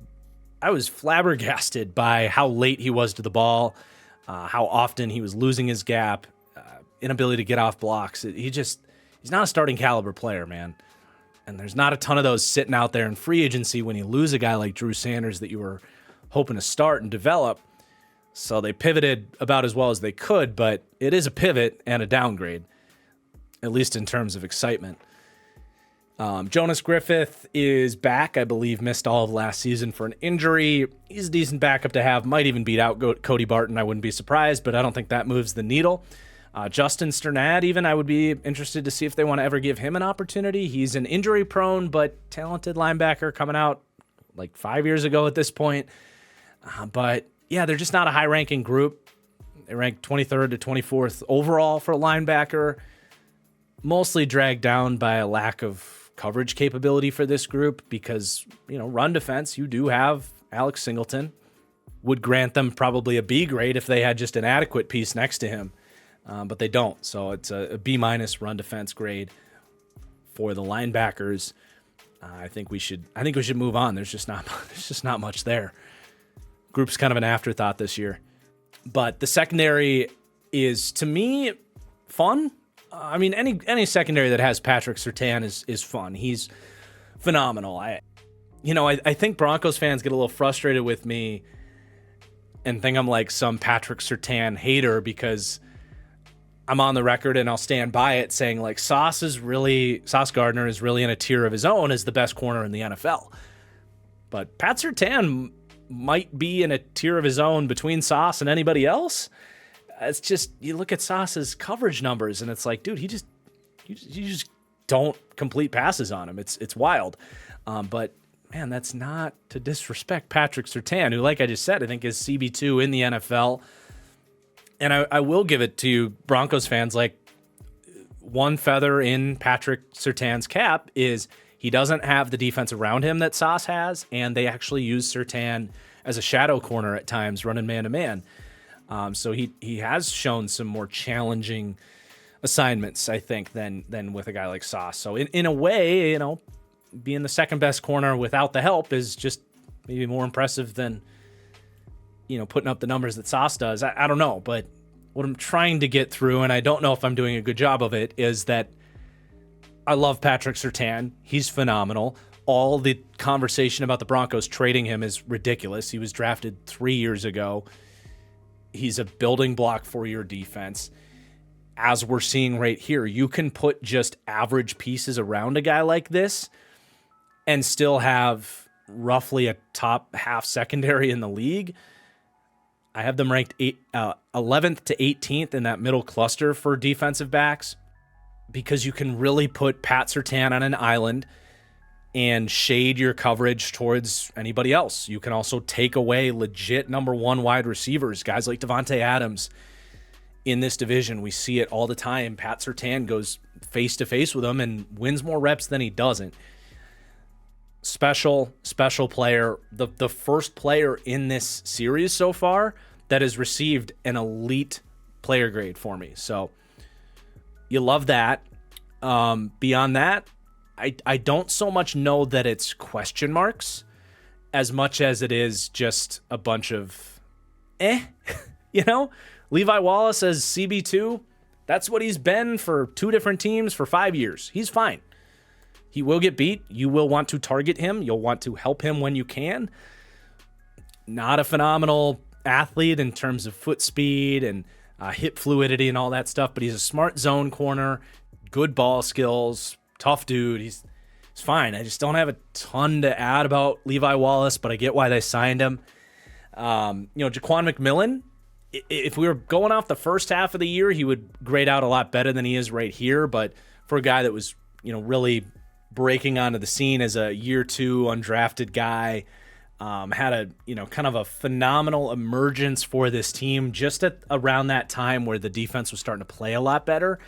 flabbergasted by how late he was to the ball, how often he was losing his gap, inability to get off blocks. He's not a starting caliber player, man. And there's not a ton of those sitting out there in free agency when you lose a guy like Drew Sanders that you were hoping to start and develop. So they pivoted about as well as they could, but it is a pivot and a downgrade, at least in terms of excitement. Jonas Griffith is back. I believe missed all of last season for an injury. He's a decent backup to have. Might even beat out Cody Barton. I wouldn't be surprised, but I don't think that moves the needle. Justin Sternad, even, I would be interested to see if they want to ever give him an opportunity. He's an injury-prone but talented linebacker coming out like 5 years ago at this point. But, yeah, they're just not a high-ranking group. They rank 23rd to 24th overall for a linebacker. Mostly dragged down by a lack of coverage capability for this group because, run defense, you do have Alex Singleton. Would grant them probably a B grade if they had just an adequate piece next to him, but they don't. So it's a B- run defense grade for the linebackers. I think we should move on. There's just not much there. Group's kind of an afterthought this year, but the secondary is, to me, fun. I mean, any secondary that has Patrick Surtain is fun. He's phenomenal. I think Broncos fans get a little frustrated with me and think I'm like some Patrick Surtain hater because I'm on the record and I'll stand by it saying like Sauce Gardner is really in a tier of his own as the best corner in the NFL. But Pat Surtain might be in a tier of his own between Sauce and anybody else. It's just, you look at Sauce's coverage numbers and it's like, dude, you just don't complete passes on him. It's wild. But man, that's not to disrespect Patrick Surtain, who, like I just said, I think is CB2 in the NFL. And I will give it to you, Broncos fans, like, one feather in Patrick Surtain's cap is he doesn't have the defense around him that Sauce has, and they actually use Surtain as a shadow corner at times, running man-to-man. So he has shown some more challenging assignments, I think, than with a guy like Sauce. So in a way, you know, being the second best corner without the help is just maybe more impressive than, you know, putting up the numbers that Sauce does. I don't know, but what I'm trying to get through, and I don't know if I'm doing a good job of it, is that I love Patrick Surtain. He's phenomenal. All the conversation about the Broncos trading him is ridiculous. He was drafted 3 years ago. He's a building block for your defense. As we're seeing right here, you can put just average pieces around a guy like this and still have roughly a top half secondary in the league. I have them ranked 11th to 18th in that middle cluster for defensive backs, because you can really put Pat Surtain on an island and shade your coverage towards anybody else. You can also take away legit number one wide receivers, guys like Devontae Adams in this division. We see it all the time. Pat Surtain goes face-to-face with him and wins more reps than he doesn't. Special player. The first player in this series so far that has received an elite player grade for me. So you love that. Beyond that, I don't so much know that it's question marks as much as it is just a bunch of you know? Levi Wallace as CB2, that's what he's been for two different teams for 5 years. He's fine. He will get beat. You will want to target him. You'll want to help him when you can. Not a phenomenal athlete in terms of foot speed and hip fluidity and all that stuff, but he's a smart zone corner, good ball skills, tough dude. He's fine. I just don't have a ton to add about Levi Wallace, but I get why they signed him. Jaquan McMillan, if we were going off the first half of the year, he would grade out a lot better than he is right here. But for a guy that was, really breaking onto the scene as a year two undrafted guy, had a, kind of a phenomenal emergence for this team just at around that time where the defense was starting to play a lot better.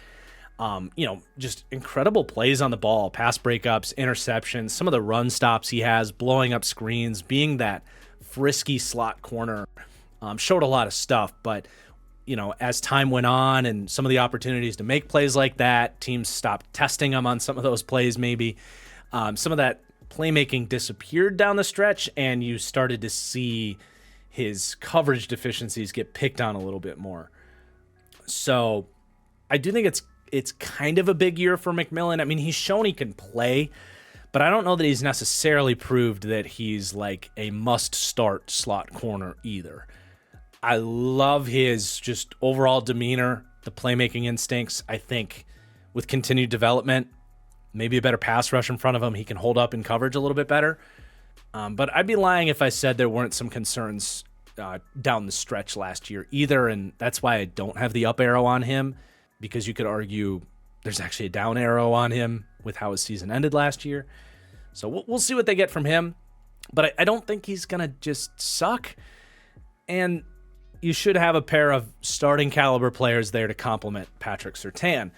Just incredible plays on the ball, pass breakups, interceptions, some of the run stops he has, blowing up screens, being that frisky slot corner, showed a lot of stuff. But, as time went on and some of the opportunities to make plays like that, teams stopped testing him on some of those plays maybe. Some of that playmaking disappeared down the stretch, and you started to see his coverage deficiencies get picked on a little bit more. So I do think it's kind of a big year for McMillan. I mean, he's shown he can play, but I don't know that he's necessarily proved that he's like a must-start slot corner either. I love his just overall demeanor, the playmaking instincts. I think with continued development, maybe a better pass rush in front of him, he can hold up in coverage a little bit better. But I'd be lying if I said there weren't some concerns down the stretch last year either, and that's why I don't have the up arrow on him, because you could argue there's actually a down arrow on him with how his season ended last year. So we'll see what they get from him. But I don't think he's going to just suck. And you should have a pair of starting caliber players there to complement Patrick Surtain.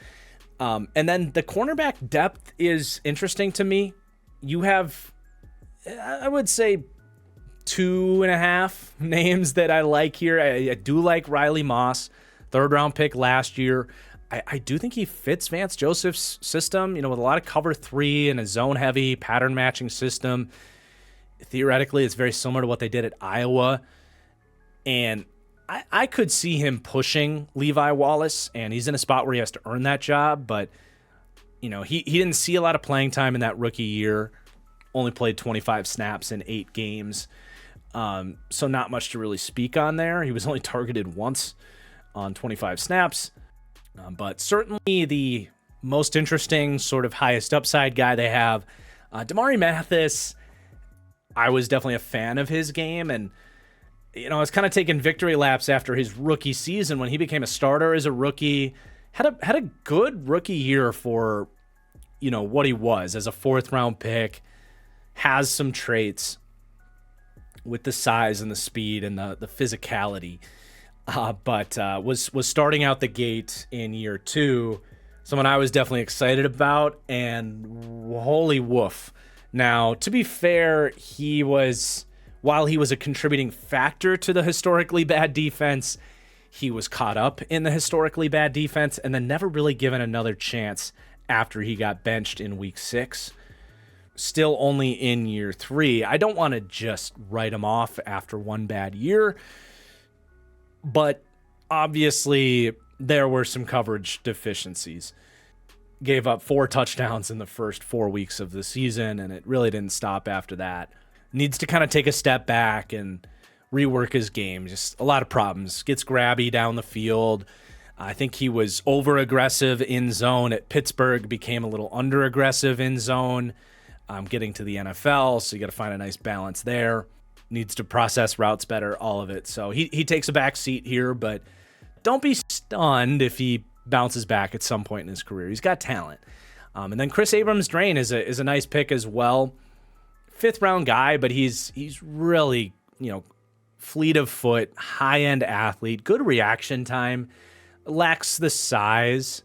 And then the cornerback depth is interesting to me. You have, I would say, 2.5 names that I like here. I do like Riley Moss, third-round pick last year. I do think he fits Vance Joseph's system, with a lot of cover three and a zone-heavy pattern-matching system. Theoretically, it's very similar to what they did at Iowa. And I could see him pushing Levi Wallace, and he's in a spot where he has to earn that job. But, he didn't see a lot of playing time in that rookie year. Only played 25 snaps in 8 games. So not much to really speak on there. He was only targeted once on 25 snaps. But certainly the most interesting, sort of highest upside guy they have, Damari Mathis. I was definitely a fan of his game, and I was kind of taking victory laps after his rookie season when he became a starter as a rookie. Had a good rookie year for what he was as a 4th round pick. Has some traits with the size and the speed and the physicality. but was starting out the gate in year 2. Someone I was definitely excited about, and holy woof. Now, to be fair, while he was a contributing factor to the historically bad defense, he was caught up in the historically bad defense and then never really given another chance after he got benched in week 6. Still only in year 3. I don't want to just write him off after one bad year, but obviously there were some coverage deficiencies. Gave up 4 touchdowns in the first 4 weeks of the season, and it really didn't stop after that. Needs to kind of take a step back and rework his game. Just a lot of problems. Gets grabby down the field. I think he was over-aggressive in zone at Pittsburgh, became a little under-aggressive in zone. Getting to the NFL, so you got to find a nice balance there. Needs to process routes better, all of it. So he takes a back seat here, but don't be stunned if he bounces back at some point in his career. He's got talent. And then Chris Abrams-Drain is a nice pick as well. 5th round guy, but he's really, fleet of foot, high-end athlete, good reaction time, lacks the size,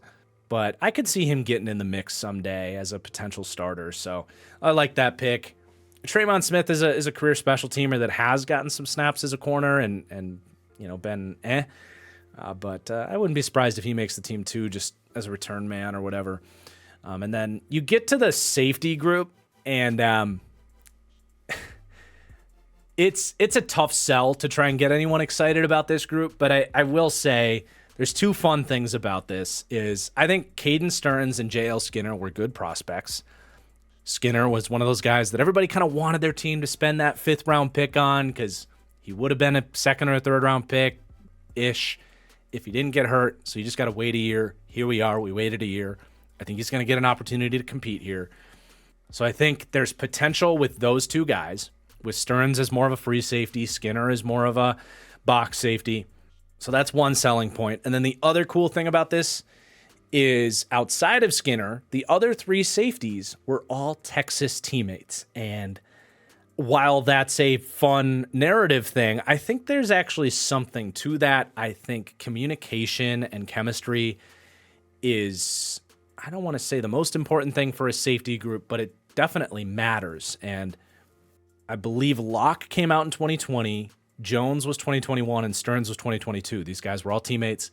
but I could see him getting in the mix someday as a potential starter. So I like that pick. Tremon Smith is a career special teamer that has gotten some snaps as a corner and been but I wouldn't be surprised if he makes the team too, just as a return man or whatever. And then you get to the safety group, and it's a tough sell to try and get anyone excited about this group. But I will say there's 2 fun things about this. Is I think Caden Stearns and J.L. Skinner were good prospects. Skinner was one of those guys that everybody kind of wanted their team to spend that 5th round pick on because he would have been a 2nd or 3rd round pick-ish if he didn't get hurt. So you just got to wait a year. Here we are. We waited a year. I think he's going to get an opportunity to compete here. So I think there's potential with those 2 guys, with Stearns as more of a free safety, Skinner as more of a box safety. So that's one selling point. And then the other cool thing about this is outside of Skinner, the other 3 safeties were all Texas teammates. And while that's a fun narrative thing, I think there's actually something to that. I think communication and chemistry is, I don't want to say the most important thing for a safety group, but it definitely matters. And I believe Locke came out in 2020, Jones was 2021, and Stearns was 2022. These guys were all teammates.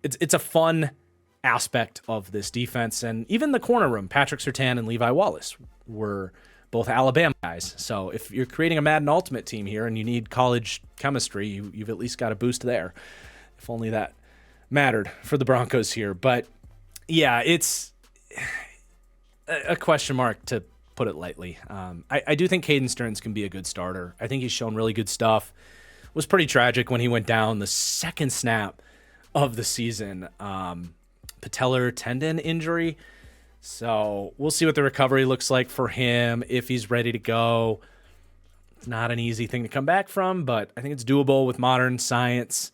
It's a fun aspect of this defense. And even the corner room, Patrick Surtain and Levi Wallace were both Alabama guys. So if you're creating a Madden Ultimate team here and you need college chemistry, you've at least got a boost there. If only that mattered for the Broncos here. But yeah, it's a question mark, to put it lightly. I do think Caden Stearns can be a good starter. I think he's shown really good stuff. It was pretty tragic when he went down the 2nd snap of the season. Patellar tendon injury. So we'll see what the recovery looks like for him, if he's ready to go. It's not an easy thing to come back from, but I think it's doable with modern science.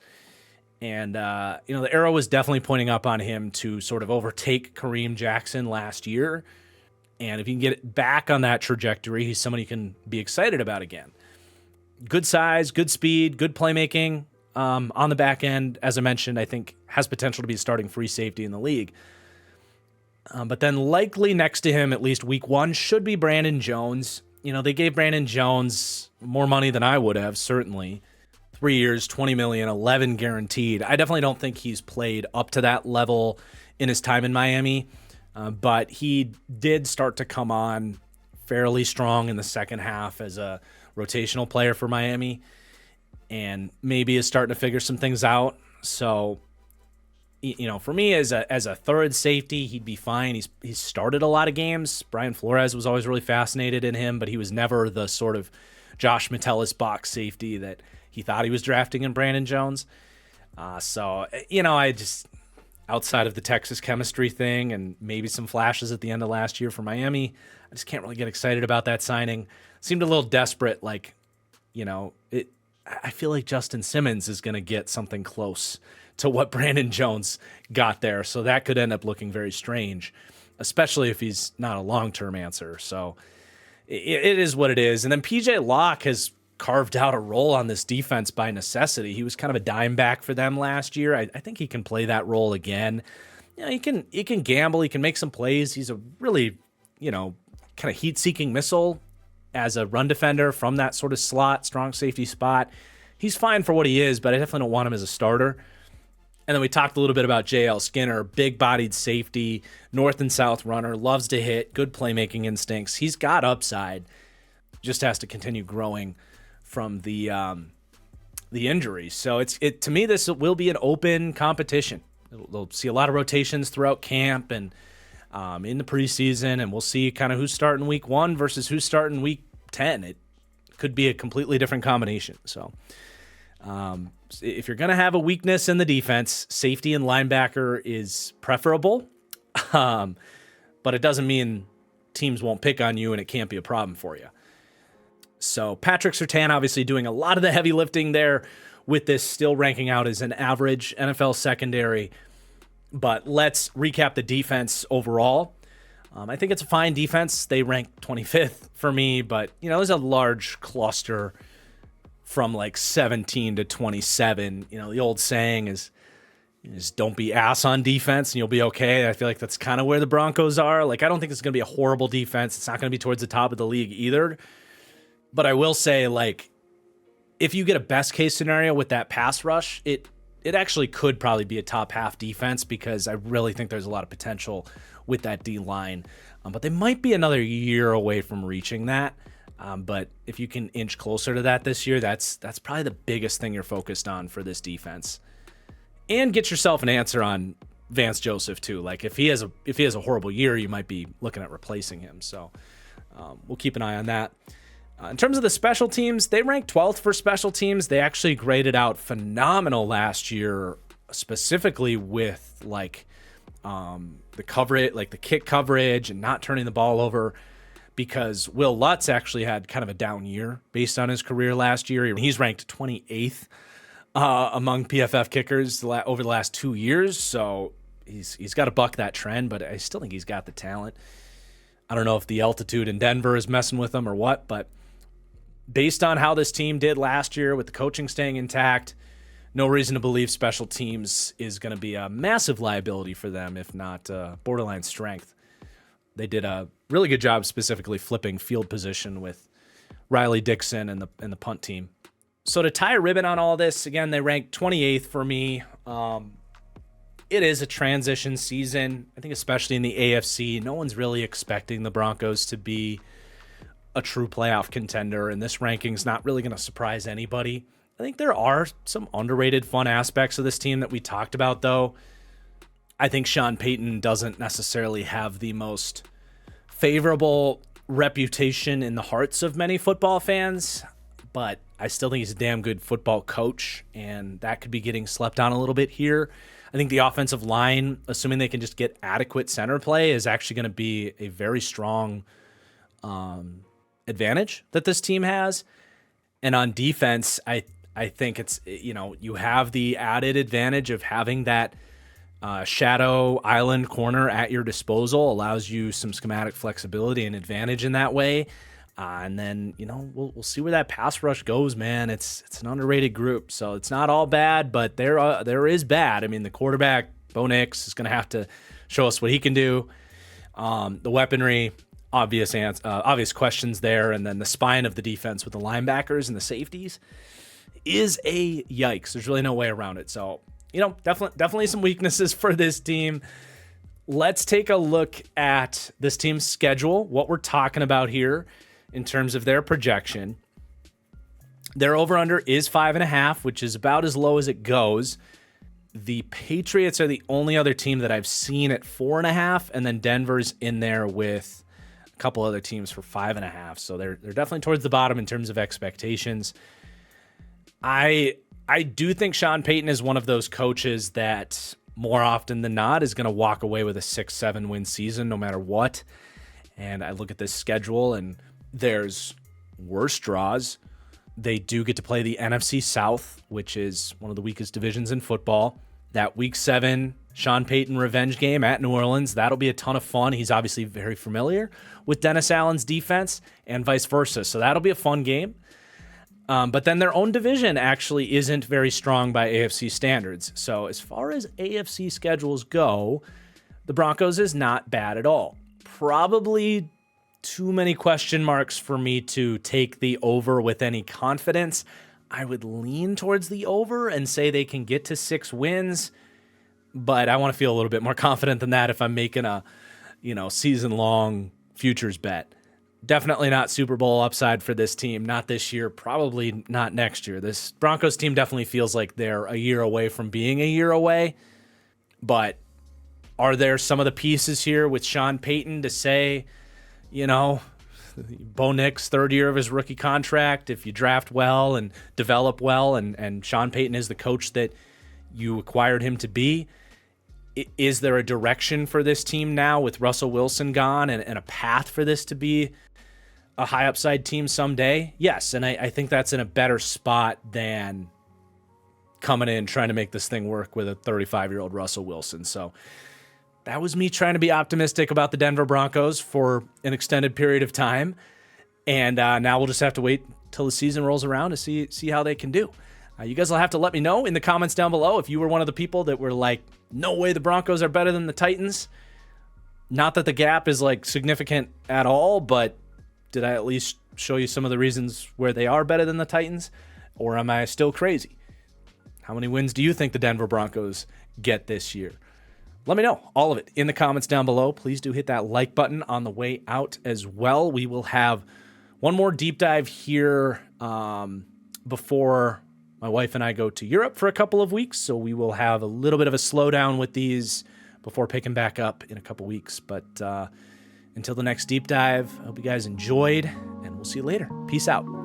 And, the arrow was definitely pointing up on him to sort of overtake Kareem Jackson last year. And if you can get it back on that trajectory, he's someone you can be excited about again. Good size, good speed, good playmaking on the back end. As I mentioned, I think has potential to be a starting free safety in the league. But then likely next to him, at least week 1, should be Brandon Jones. They gave Brandon Jones more money than I would have, certainly. 3 years, $20 million, 11 guaranteed. I definitely don't think he's played up to that level in his time in Miami. But he did start to come on fairly strong in the second half as a rotational player for Miami, and maybe is starting to figure some things out. So, for me as a third safety, he'd be fine. He's started a lot of games. Brian Flores was always really fascinated in him, but he was never the sort of Josh Metellus box safety that he thought he was drafting in Brandon Jones. I just, outside of the Texas chemistry thing and maybe some flashes at the end of last year for Miami, I just can't really get excited about that signing. Seemed a little desperate, I feel like Justin Simmons is going to get something close to what Brandon Jones got there. So that could end up looking very strange, especially if he's not a long-term answer. So it is what it is. And then PJ Locke has carved out a role on this defense by necessity. He was kind of a dime back for them last year. I think he can play that role again. He can gamble. He can make some plays. He's a really, kind of heat-seeking missile as a run defender from that sort of slot, strong safety spot. He's fine for what he is, but I definitely don't want him as a starter. And then we talked a little bit about J.L. Skinner, big-bodied safety, north and south runner, loves to hit, good playmaking instincts. He's got upside, just has to continue growing from the injury. So to me, this will be an open competition. They'll see a lot of rotations throughout camp and in the preseason, and we'll see kind of who's starting week 1 versus who's starting week 10. It could be a completely different combination. So if you're going to have a weakness in the defense, safety and linebacker is preferable, but it doesn't mean teams won't pick on you and it can't be a problem for you. So Patrick Surtain obviously doing a lot of the heavy lifting there with this, still ranking out as an average NFL secondary. But let's recap the defense overall. I think it's a fine defense. They rank 25th for me, but there's a large cluster from like 17 to 27. The old saying is don't be ass on defense and you'll be okay. I feel like that's kind of where the Broncos are. Like, I don't think it's going to be a horrible defense. It's not going to be towards the top of the league either. But I will say, like, if you get a best case scenario with that pass rush, it actually could probably be a top half defense, because I really think there's a lot of potential with that D-line. But they might be another year away from reaching that. But if you can inch closer to that this year, that's probably the biggest thing you're focused on for this defense. And get yourself an answer on Vance Joseph too. Like, if he has a horrible year, you might be looking at replacing him. So we'll keep an eye on that. In terms of the special teams, they ranked 12th for special teams. They actually graded out phenomenal last year, specifically with the coverage, like the kick coverage and not turning the ball over, because Will Lutz actually had kind of a down year based on his career last year. He's ranked 28th among PFF kickers over the last 2 years, so he's got to buck that trend, but I still think he's got the talent. I don't know if the altitude in Denver is messing with him or what, but based on how this team did last year with the coaching staying intact, no reason to believe special teams is going to be a massive liability for them, if not borderline strength. They did a really good job specifically flipping field position with Riley Dixon and the punt team. So to tie a ribbon on all this, again, they ranked 28th for me. It is a transition season. I think especially in the AFC, no one's really expecting the Broncos to be a true playoff contender, and this ranking's not really going to surprise anybody. I think there are some underrated fun aspects of this team that we talked about, though. I think Sean Payton doesn't necessarily have the most favorable reputation in the hearts of many football fans, but I still think he's a damn good football coach, and that could be getting slept on a little bit here. I think the offensive line, assuming they can just get adequate center play, is actually going to be a very strong advantage that this team has. And on defense, I think it's, you have the added advantage of having that shadow island corner at your disposal, allows you some schematic flexibility and advantage in that way. And then, we'll see where that pass rush goes, man. It's an underrated group, so it's not all bad, but there is bad. I mean, the quarterback, Bo Nix, is going to have to show us what he can do. The weaponry, obvious questions there, and then the spine of the defense with the linebackers and the safeties is a yikes. There's really no way around it. So, definitely some weaknesses for this team. Let's take a look at this team's schedule, what we're talking about here in terms of their projection. Their over-under is 5.5, which is about as low as it goes. The Patriots are the only other team that I've seen at 4.5, and then Denver's in there with a couple other teams for 5.5. So they're definitely towards the bottom in terms of expectations. I do think Sean Payton is one of those coaches that more often than not is going to walk away with a 6-7 win season no matter what. And I look at this schedule and there's worse draws. They do get to play the NFC South, which is one of the weakest divisions in football. That Week 7 Sean Payton revenge game at New Orleans, that'll be a ton of fun. He's obviously very familiar with Dennis Allen's defense and vice versa, so that'll be a fun game. But then their own division actually isn't very strong by AFC standards. So as far as AFC schedules go, the Broncos is not bad at all. Probably too many question marks for me to take the over with any confidence. I would lean towards the over and say they can get to 6 wins, but I want to feel a little bit more confident than that if I'm making a, season-long futures bet. Definitely not Super Bowl upside for this team. Not this year, probably not next year. This Broncos team definitely feels like they're a year away from being a year away. But are there some of the pieces here with Sean Payton to say, Bo Nix, third year of his rookie contract, if you draft well and develop well, and Sean Payton is the coach that you acquired him to be, is there a direction for this team now with Russell Wilson gone and a path for this to be a high upside team someday? Yes, and I think that's in a better spot than coming in trying to make this thing work with a 35-year-old Russell Wilson. So that was me trying to be optimistic about the Denver Broncos for an extended period of time. And now we'll just have to wait till the season rolls around to see how they can do. You guys will have to let me know in the comments down below if you were one of the people that were like, no way the Broncos are better than the Titans. Not that the gap is significant at all, but did I at least show you some of the reasons where they are better than the Titans? Or am I still crazy? How many wins do you think the Denver Broncos get this year? Let me know, all of it, in the comments down below. Please do hit that like button on the way out as well. We will have one more deep dive here before my wife and I go to Europe for a couple of weeks, so we will have a little bit of a slowdown with these before picking back up in a couple weeks. But until the next deep dive, I hope you guys enjoyed, and we'll see you later. Peace out.